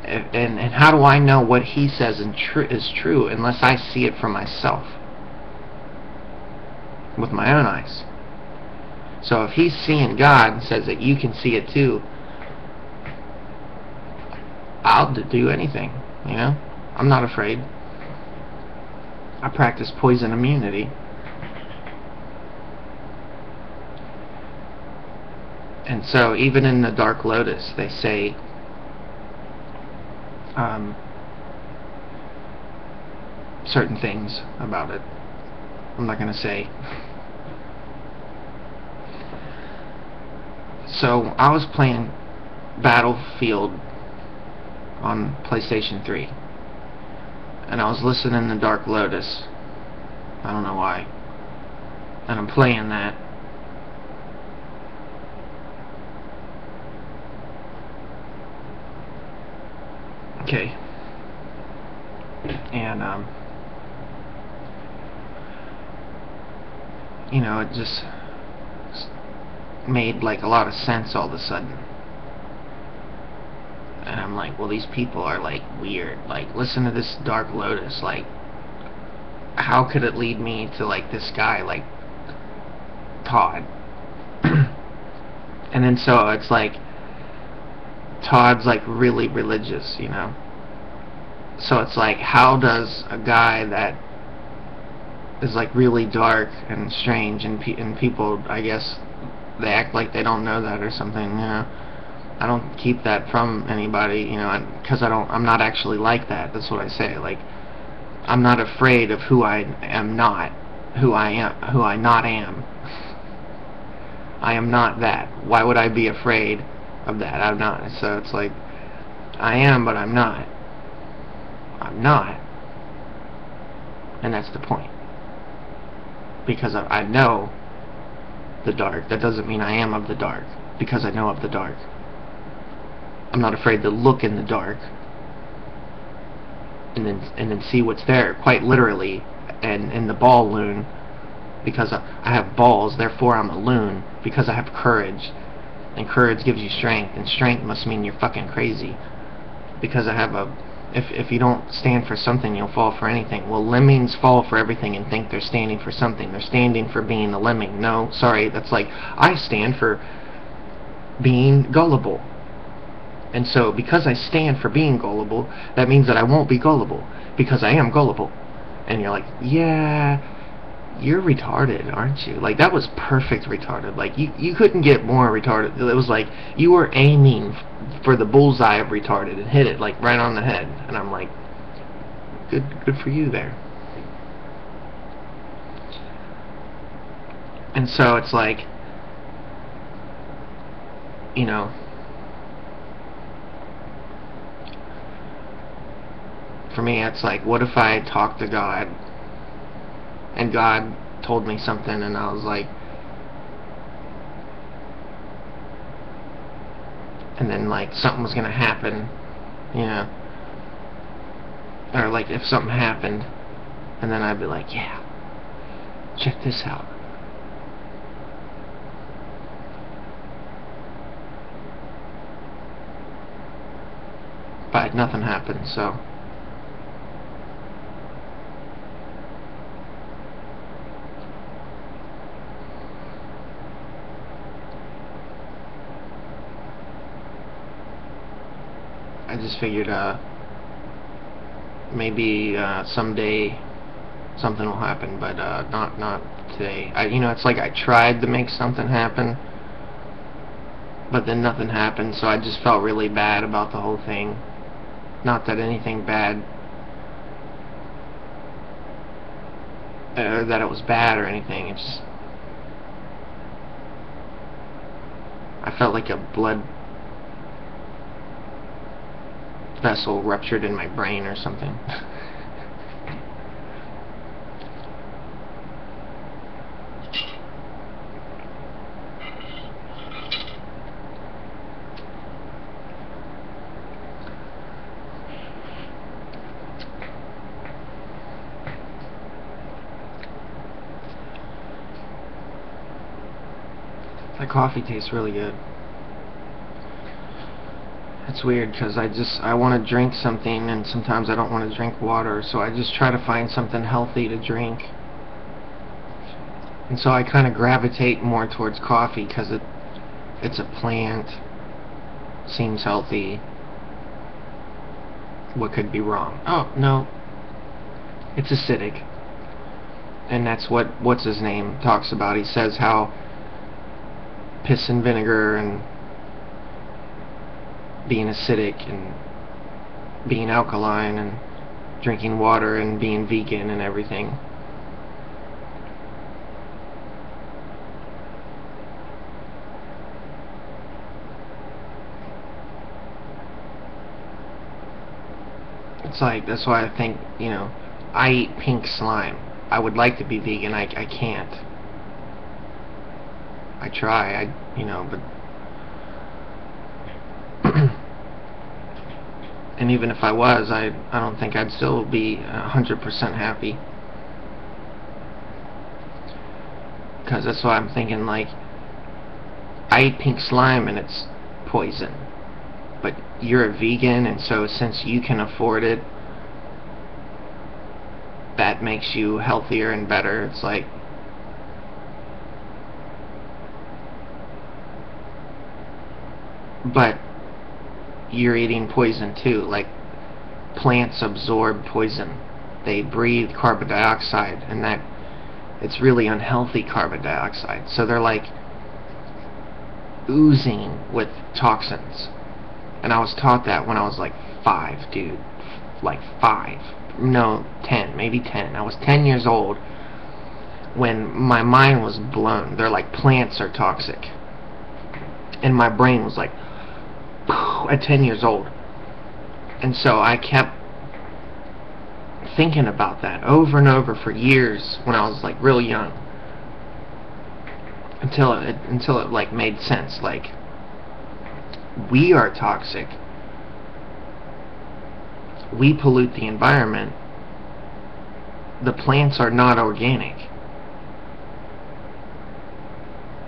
And how do I know what he says is true unless I see it for myself with my own eyes? So if he's seeing God and says that you can see it too, I'll do anything, you know? I'm not afraid. I practice poison immunity. And so even in the Dark Lotus they say certain things about it. I'm not going to say. So I was playing Battlefield on PlayStation 3, and I was listening to Dark Lotus. I don't know why. And I'm playing that. Okay. And you know, it just made like a lot of sense all of a sudden. And I'm like, well, these people are like weird. Like, listen to this Dark Lotus. Like, how could it lead me to like this guy like Todd? And then so it's like Todd's like really religious, you know. So it's like, how does a guy that is like really dark and strange, and people, I guess, they act like they don't know that or something, you know. I don't keep that from anybody, you know, because I'm not actually like that. That's what I say. Like, I'm not afraid of who I am not, who I not am. I am not that. Why would I be afraid of that? I'm not. So it's like, I am, but I'm not. I'm not. And that's the point. Because I know the dark. That doesn't mean I am of the dark. Because I know of the dark. I'm not afraid to look in the dark and then see what's there, quite literally, and in the ball loon, because I have balls, therefore I'm a loon, because I have courage, and courage gives you strength, and strength must mean you're fucking crazy, because I have if you don't stand for something, you'll fall for anything. Well, lemmings fall for everything and think they're standing for something. They're standing for being a lemming. No, sorry, that's like, I stand for being gullible. And so, because I stand for being gullible, that means that I won't be gullible, because I am gullible. And you're like, yeah, you're retarded, aren't you? Like, that was perfect retarded. Like, you couldn't get more retarded. It was like, you were aiming for the bullseye of retarded and hit it, like, right on the head. And I'm like, good for you there. And so, it's like, you know, for me, it's like, what if I talked to God, and God told me something, and I was like, and then, like, something was gonna happen, you know, or, like, if something happened, and then I'd be like, yeah, check this out. But nothing happened, so... I just figured, maybe, someday something will happen, but, not today. You know, it's like I tried to make something happen, but then nothing happened, so I just felt really bad about the whole thing. Not that anything bad, that it was bad or anything, it's just, I felt like a blood vessel ruptured in my brain or something. That coffee tastes really good. It's weird because I want to drink something, and sometimes I don't want to drink water, so I just try to find something healthy to drink. And so I kind of gravitate more towards coffee because it's a plant, seems healthy. What could be wrong? Oh, no. It's acidic. And that's what's his name talks about. He says how piss and vinegar and being acidic and being alkaline and drinking water and being vegan and everything. It's like, that's why I think, you know, I eat pink slime. I would like to be vegan. I can't. I try, you know, but and even if I was, I don't think I'd still be 100% happy. Because that's why I'm thinking, like, I eat pink slime and it's poison. But you're a vegan, and so since you can afford it, that makes you healthier and better. It's like, but you're eating poison too. Like, plants absorb poison. They breathe carbon dioxide, and that, it's really unhealthy carbon dioxide. So they're like, oozing with toxins. And I was taught that when I was like 5, dude. Like 5. No, 10. Maybe 10. I was 10 years old when my mind was blown. They're like, plants are toxic. And my brain was like, at 10 years old. And so I kept thinking about that over and over for years when I was like real young. Until it like made sense. Like, we are toxic. We pollute the environment. The plants are not organic.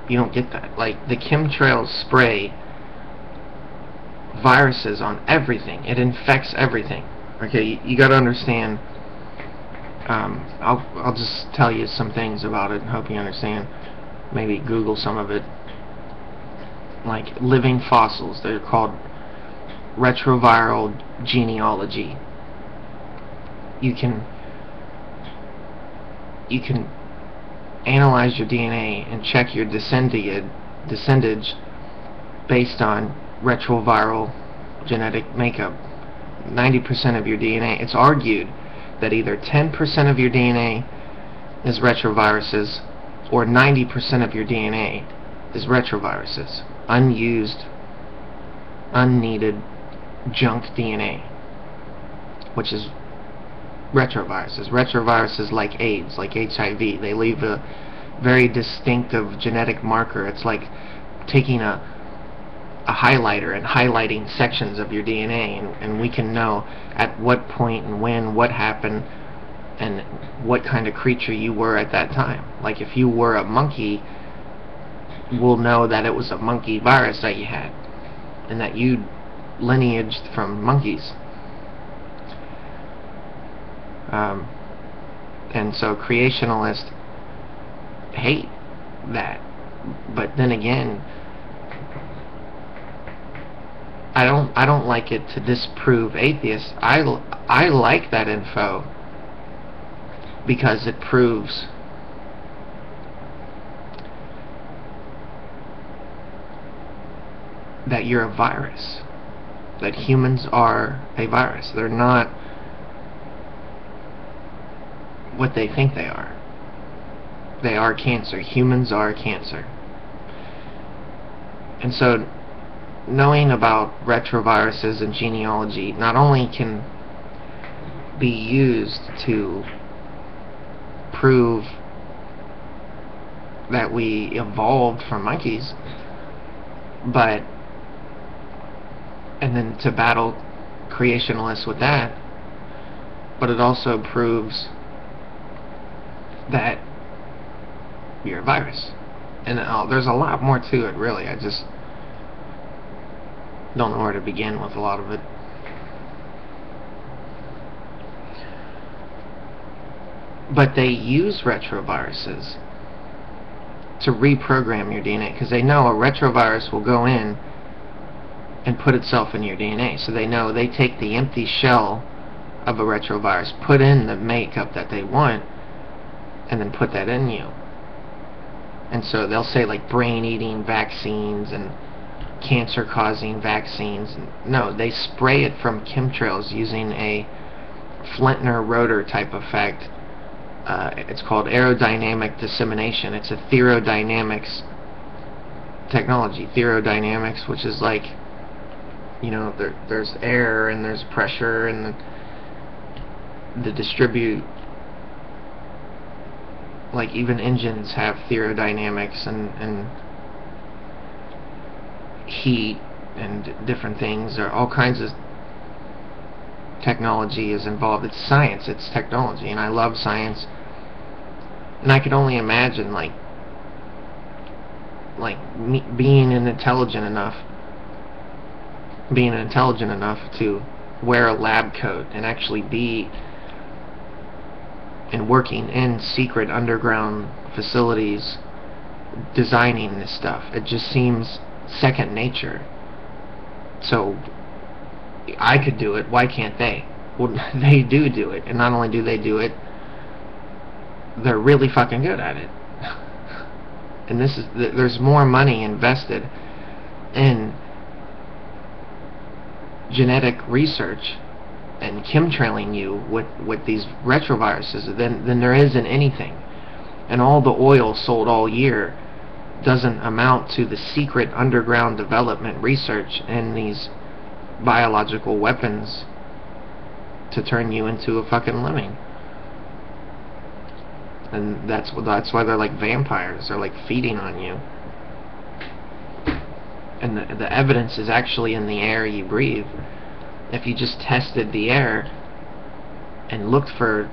You don't get that. Like, the chemtrails spray viruses on everything. It infects everything. Okay, you gotta understand. I'll just tell you some things about it and hope you understand. Maybe Google some of it. Like living fossils. They're called retroviral genealogy. You can analyze your DNA and check your descendage based on retroviral genetic makeup. 90% of your DNA. It's argued that either 10% of your DNA is retroviruses or 90% of your DNA is retroviruses. Unused, unneeded junk DNA, which is retroviruses. Retroviruses like AIDS, like HIV, they leave a very distinctive genetic marker. It's like taking a highlighter and highlighting sections of your DNA, and we can know at what point and when, what happened, and what kind of creature you were at that time. Like, if you were a monkey, we'll know that it was a monkey virus that you had, and that you lineaged from monkeys. And so creationalists hate that. But then again, I don't like it to disprove atheists. I like that info because it proves that you're a virus. That humans are a virus. They're not what they think they are. They are cancer. Humans are cancer. And so knowing about retroviruses and genealogy not only can be used to prove that we evolved from monkeys, but and then to battle creationalists with that, but it also proves that you're a virus. And there's a lot more to it, really. I just don't know where to begin with a lot of it. But they use retroviruses to reprogram your DNA, because they know a retrovirus will go in and put itself in your DNA. So they know, they take the empty shell of a retrovirus, put in the makeup that they want, and then put that in you. And so they'll say like brain-eating vaccines and cancer-causing vaccines. No, they spray it from chemtrails using a Flintner rotor type effect. It's called aerodynamic dissemination. It's a therodynamics technology. Therodynamics, which is like, you know, there's air and there's pressure and the distribute. Like, even engines have therodynamics and heat and different things. There are all kinds of technology is involved. It's science, it's technology, and I love science. And I could only imagine like me being intelligent enough to wear a lab coat and actually be and working in secret underground facilities designing this stuff. It just seems second nature. So I could do it, why can't they? Well, they do it, and not only do they do it, they're really fucking good at it. And this is there's more money invested in genetic research and chemtrailing you with these retroviruses than there is in anything. And all the oil sold all year doesn't amount to the secret underground development research in these biological weapons to turn you into a fucking lemming. And that's why they're like vampires. They're like feeding on you. And the evidence is actually in the air you breathe. If you just tested the air and looked for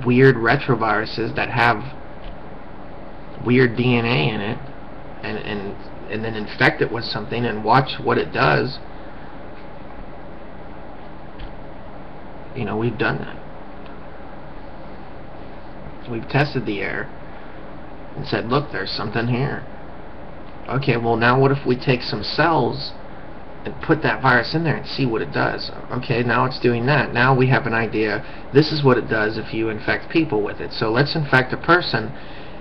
weird retroviruses that have weird DNA in it, and then infect it with something and watch what it does, you know, we've done that. We've tested the air and said, look, there's something here. Okay, well now what if we take some cells and put that virus in there and see what it does? Okay, now it's doing that. Now we have an idea. This is what it does if you infect people with it. So let's infect a person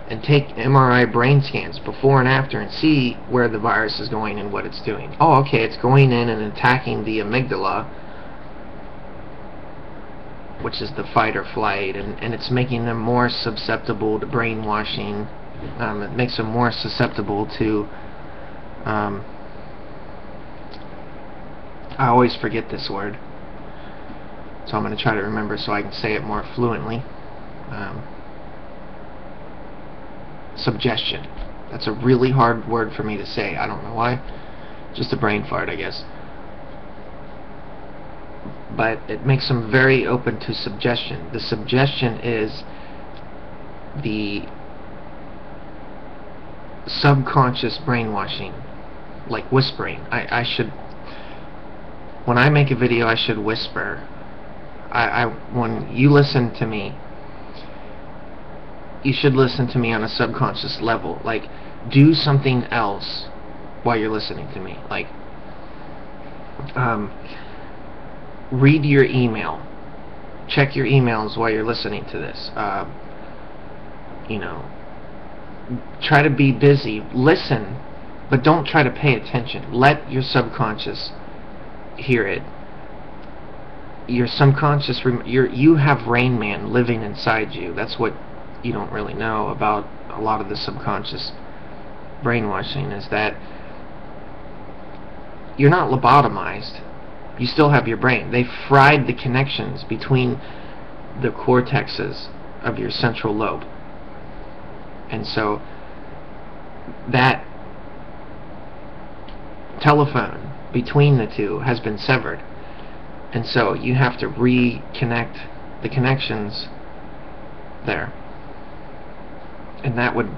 and take MRI brain scans before and after and see where the virus is going and what it's doing. Oh, okay, it's going in and attacking the amygdala, which is the fight or flight, and it's making them more susceptible to brainwashing. It makes them more susceptible to I always forget this word, so I'm going to try to remember so I can say it more fluently. Suggestion. That's a really hard word for me to say. I don't know why. Just a brain fart, I guess. But it makes them very open to suggestion. The suggestion is the subconscious brainwashing, like whispering. I should, when I make a video, I should whisper. When you listen to me, you should listen to me on a subconscious level. Like, do something else while you're listening to me. Like, read your email. Check your emails while you're listening to this. You know, try to be busy. Listen, but don't try to pay attention. Let your subconscious hear it. Your subconscious, you have Rain Man living inside you. That's what you don't really know about a lot of the subconscious brainwashing, is that you're not lobotomized. You still have your brain. They fried the connections between the cortexes of your central lobe. And so that telephone between the two has been severed. And so you have to reconnect the connections there. And that would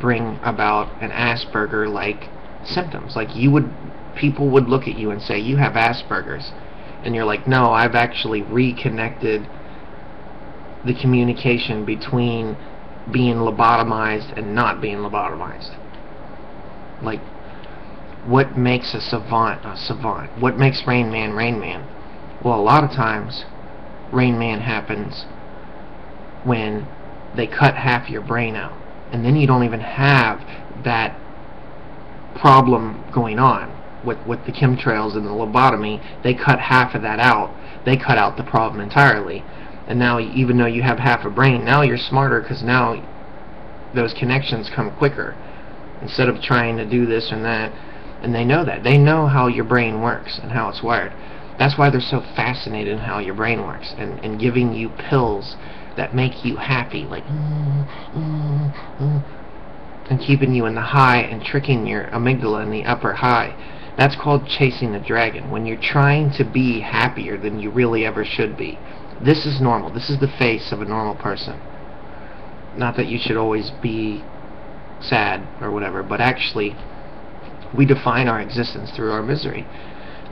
bring about an Asperger-like symptoms. Like, people would look at you and say, you have Asperger's. And you're like, no, I've actually reconnected the communication between being lobotomized and not being lobotomized. Like, what makes a savant a savant? What makes Rain Man Rain Man? Well, a lot of times Rain Man happens when they cut half your brain out, and then you don't even have that problem going on with the chemtrails and the lobotomy. They cut half of that out. They cut out the problem entirely. And now, even though you have half a brain, now you're smarter, because now those connections come quicker instead of trying to do this and that. And they know that. They know how your brain works and how it's wired. That's why they're so fascinated in how your brain works, and giving you pills that make you happy, like and keeping you in the high and tricking your amygdala in the upper high. That's called chasing the dragon, when you're trying to be happier than you really ever should be. This is normal. This is the face of a normal person. Not that you should always be sad or whatever, but actually we define our existence through our misery.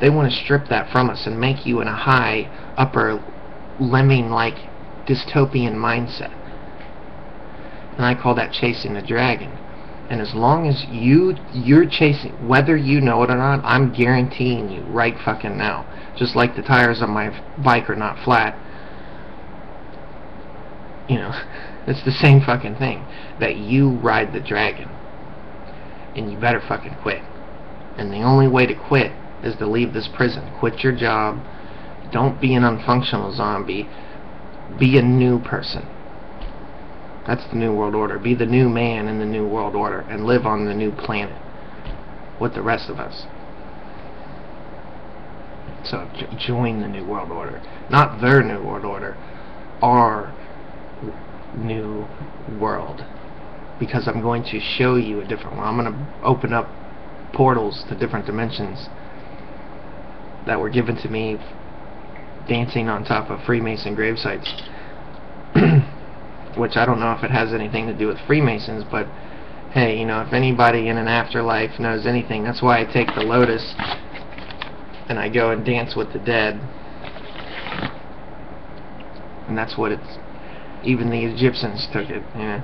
They want to strip that from us and make you in a high, upper, lemming-like dystopian mindset. And I call that chasing the dragon. And as long as you're chasing, whether you know it or not, I'm guaranteeing you right fucking now, just like the tires on my bike are not flat, you know, it's the same fucking thing, that you ride the dragon, and you better fucking quit. And the only way to quit is to leave this prison. Quit your job. Don't be an unfunctional zombie. Be a new person. That's the New World Order. Be the new man in the New World Order and live on the new planet with the rest of us. So join the New World Order. Not their New World Order. Our new world. Because I'm going to show you a different one. I'm going to open up portals to different dimensions that were given to me dancing on top of Freemason gravesites. Which I don't know if it has anything to do with Freemasons, but hey, you know, if anybody in an afterlife knows anything, that's why I take the lotus and I go and dance with the dead. And that's what it's, even the Egyptians took it, you know.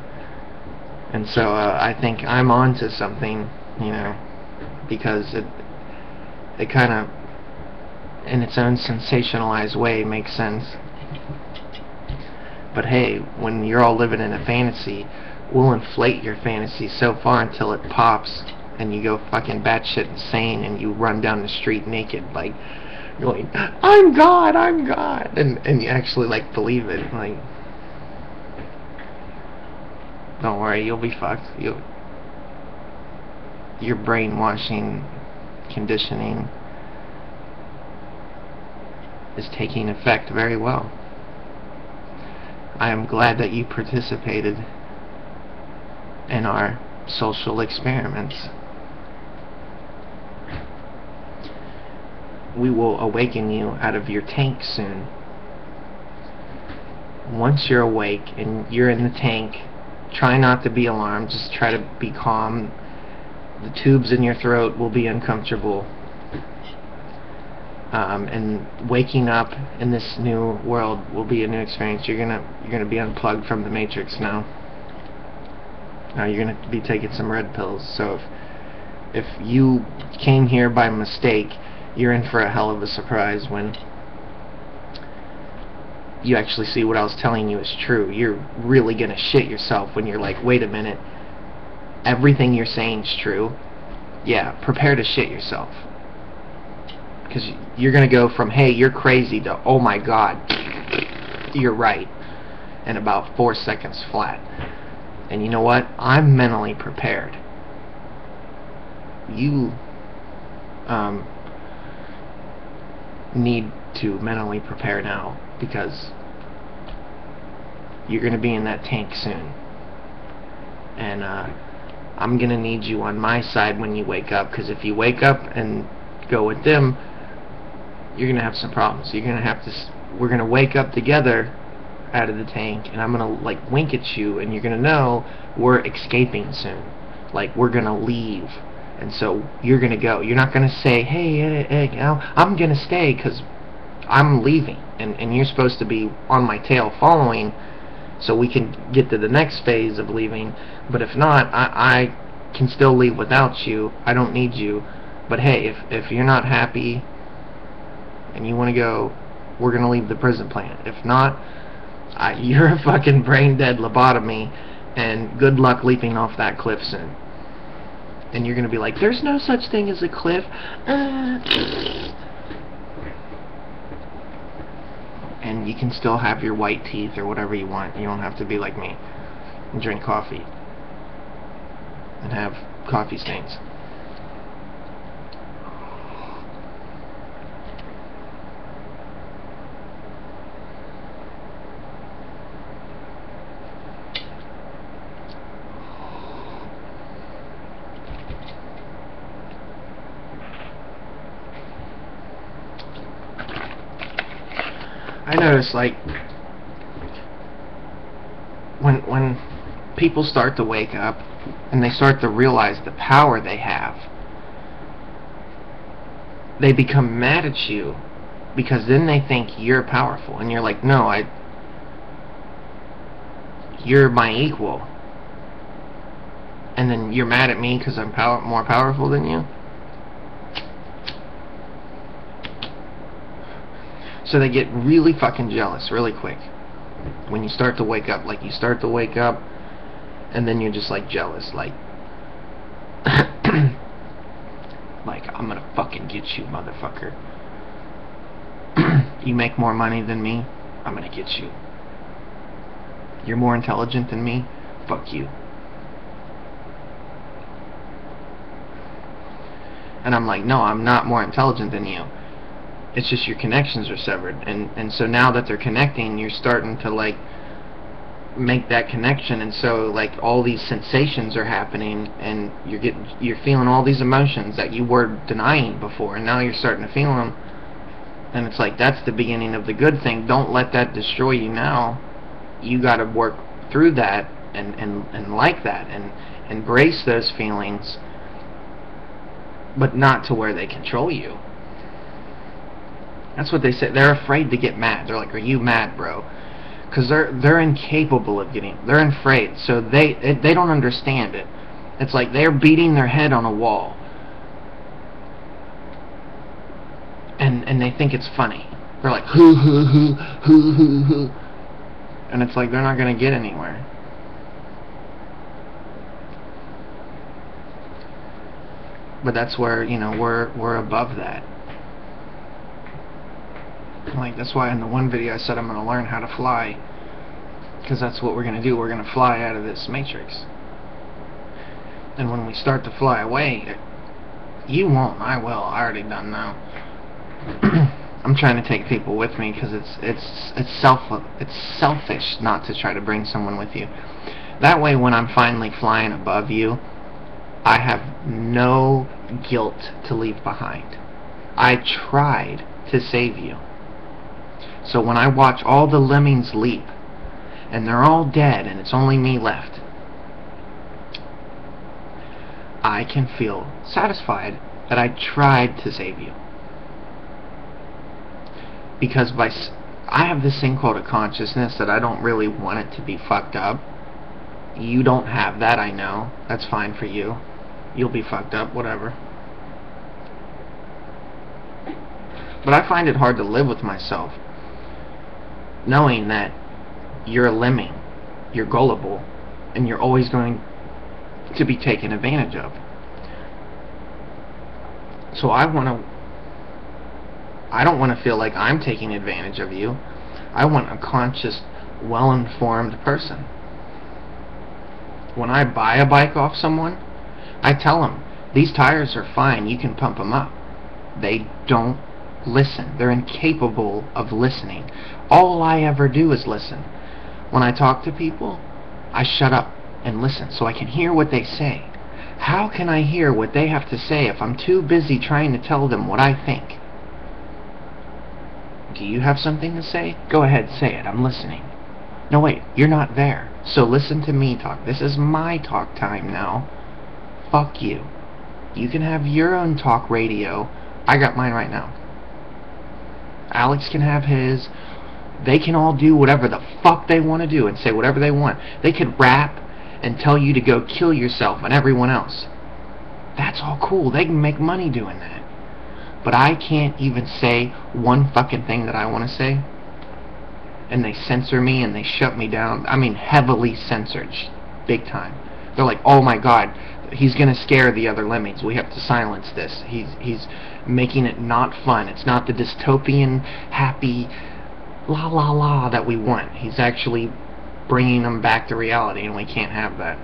And so I think I'm on to something, you know, because it kind of, in its own sensationalized way, makes sense. But hey, when you're all living in a fantasy, we'll inflate your fantasy so far until it pops and you go fucking batshit insane and you run down the street naked, like, going, I'm God, I'm God, and you actually, like, believe it. Like, don't worry, you'll be fucked. Your brainwashing conditioning is taking effect very well. I am glad that you participated in our social experiments. We will awaken you out of your tank soon. Once you're awake and you're in the tank, try not to be alarmed, just try to be calm. The tubes in your throat will be uncomfortable. And waking up in this new world will be a new experience. You're gonna be unplugged from the Matrix now. Now you're gonna be taking some red pills. So if you came here by mistake, you're in for a hell of a surprise when you actually see what I was telling you is true. You're really gonna shit yourself when you're like, wait a minute, everything you're saying is true. Yeah, prepare to shit yourself. Because you're going to go from, hey, you're crazy, to, oh my God, you're right, in about 4 seconds flat. And you know what? I'm mentally prepared. You need to mentally prepare now, because you're going to be in that tank soon. And I'm going to need you on my side when you wake up, because if you wake up and go with them, you're gonna have some problems. You're gonna have to. We're gonna wake up together out of the tank, and I'm gonna like wink at you, and you're gonna know we're escaping soon. Like we're gonna leave, and so you're gonna go. You're not gonna say, "Hey, I'm gonna stay," because I'm leaving, and you're supposed to be on my tail following, so we can get to the next phase of leaving. But if not, I can still leave without you. I don't need you. But hey, if you're not happy and you want to go, we're going to leave the prison planet. If not, you're a fucking brain-dead lobotomy, and good luck leaping off that cliff soon. And you're going to be like, there's no such thing as a cliff. And you can still have your white teeth or whatever you want. You don't have to be like me and drink coffee and have coffee stains. I notice, like, when people start to wake up and they start to realize the power they have, they become mad at you, because then they think you're powerful, and you're like, no, you're my equal. And then you're mad at me because I'm more powerful than you. So they get really fucking jealous really quick when you start to wake up. Like, you start to wake up and then you're just like jealous, like like I'm gonna fucking get you, motherfucker. You make more money than me, I'm gonna get you. You're more intelligent than me, fuck you. And I'm like, no, I'm not more intelligent than you. It's just your connections are severed. And so now that they're connecting, you're starting to like make that connection, and so like all these sensations are happening, and you're feeling all these emotions that you were denying before, and now you're starting to feel them. And it's like, that's the beginning of the good thing. Don't let that destroy you now. You got to work through that and like that and embrace those feelings, but not to where they control you. That's what they say. They're afraid to get mad. They're like, are you mad, bro? Because they're incapable of getting, they're afraid, so they don't understand it. It's like they're beating their head on a wall, and they think it's funny. They're like, hoo hoo hoo hoo hoo hoo, and it's like they're not gonna get anywhere. But that's where, you know, we're above that. Like, that's why in the one video I said I'm gonna learn how to fly, because that's what we're gonna do. We're gonna fly out of this matrix. And when we start to fly away, you won't, I will. I already done now. I'm trying to take people with me because it's selfish not to try to bring someone with you. That way, when I'm finally flying above you, I have no guilt to leave behind. I tried to save you. So when I watch all the lemmings leap, and they're all dead, and it's only me left, I can feel satisfied that I tried to save you. Because I have this thing called a consciousness that I don't really want it to be fucked up. You don't have that, I know. That's fine for you. You'll be fucked up, whatever. But I find it hard to live with myself, knowing that you're a lemming, you're gullible, and you're always going to be taken advantage of. So I don't want to feel like I'm taking advantage of you. I want a conscious, well-informed person. When I buy a bike off someone, I tell them, these tires are fine, you can pump them up. They don't listen. They're incapable of listening. All I ever do is listen. When I talk to people, I shut up and listen so I can hear what they say. How can I hear what they have to say if I'm too busy trying to tell them what I think? Do you have something to say? Go ahead, say it. I'm listening. No, wait, you're not there. So listen to me talk. This is my talk time now. Fuck you. You can have your own talk radio. I got mine right now. Alex can have his. They can all do whatever the fuck they want to do and say whatever they want. They could rap and tell you to go kill yourself and everyone else. That's all cool. They can make money doing that. But I can't even say one fucking thing that I want to say. And they censor me and they shut me down. I mean, heavily censored. Big time. They're like, oh my god, he's gonna scare the other lemmings. We have to silence this. He's making it not fun. It's not the dystopian, happy, la la la that we want. He's actually bringing them back to reality, and we can't have that.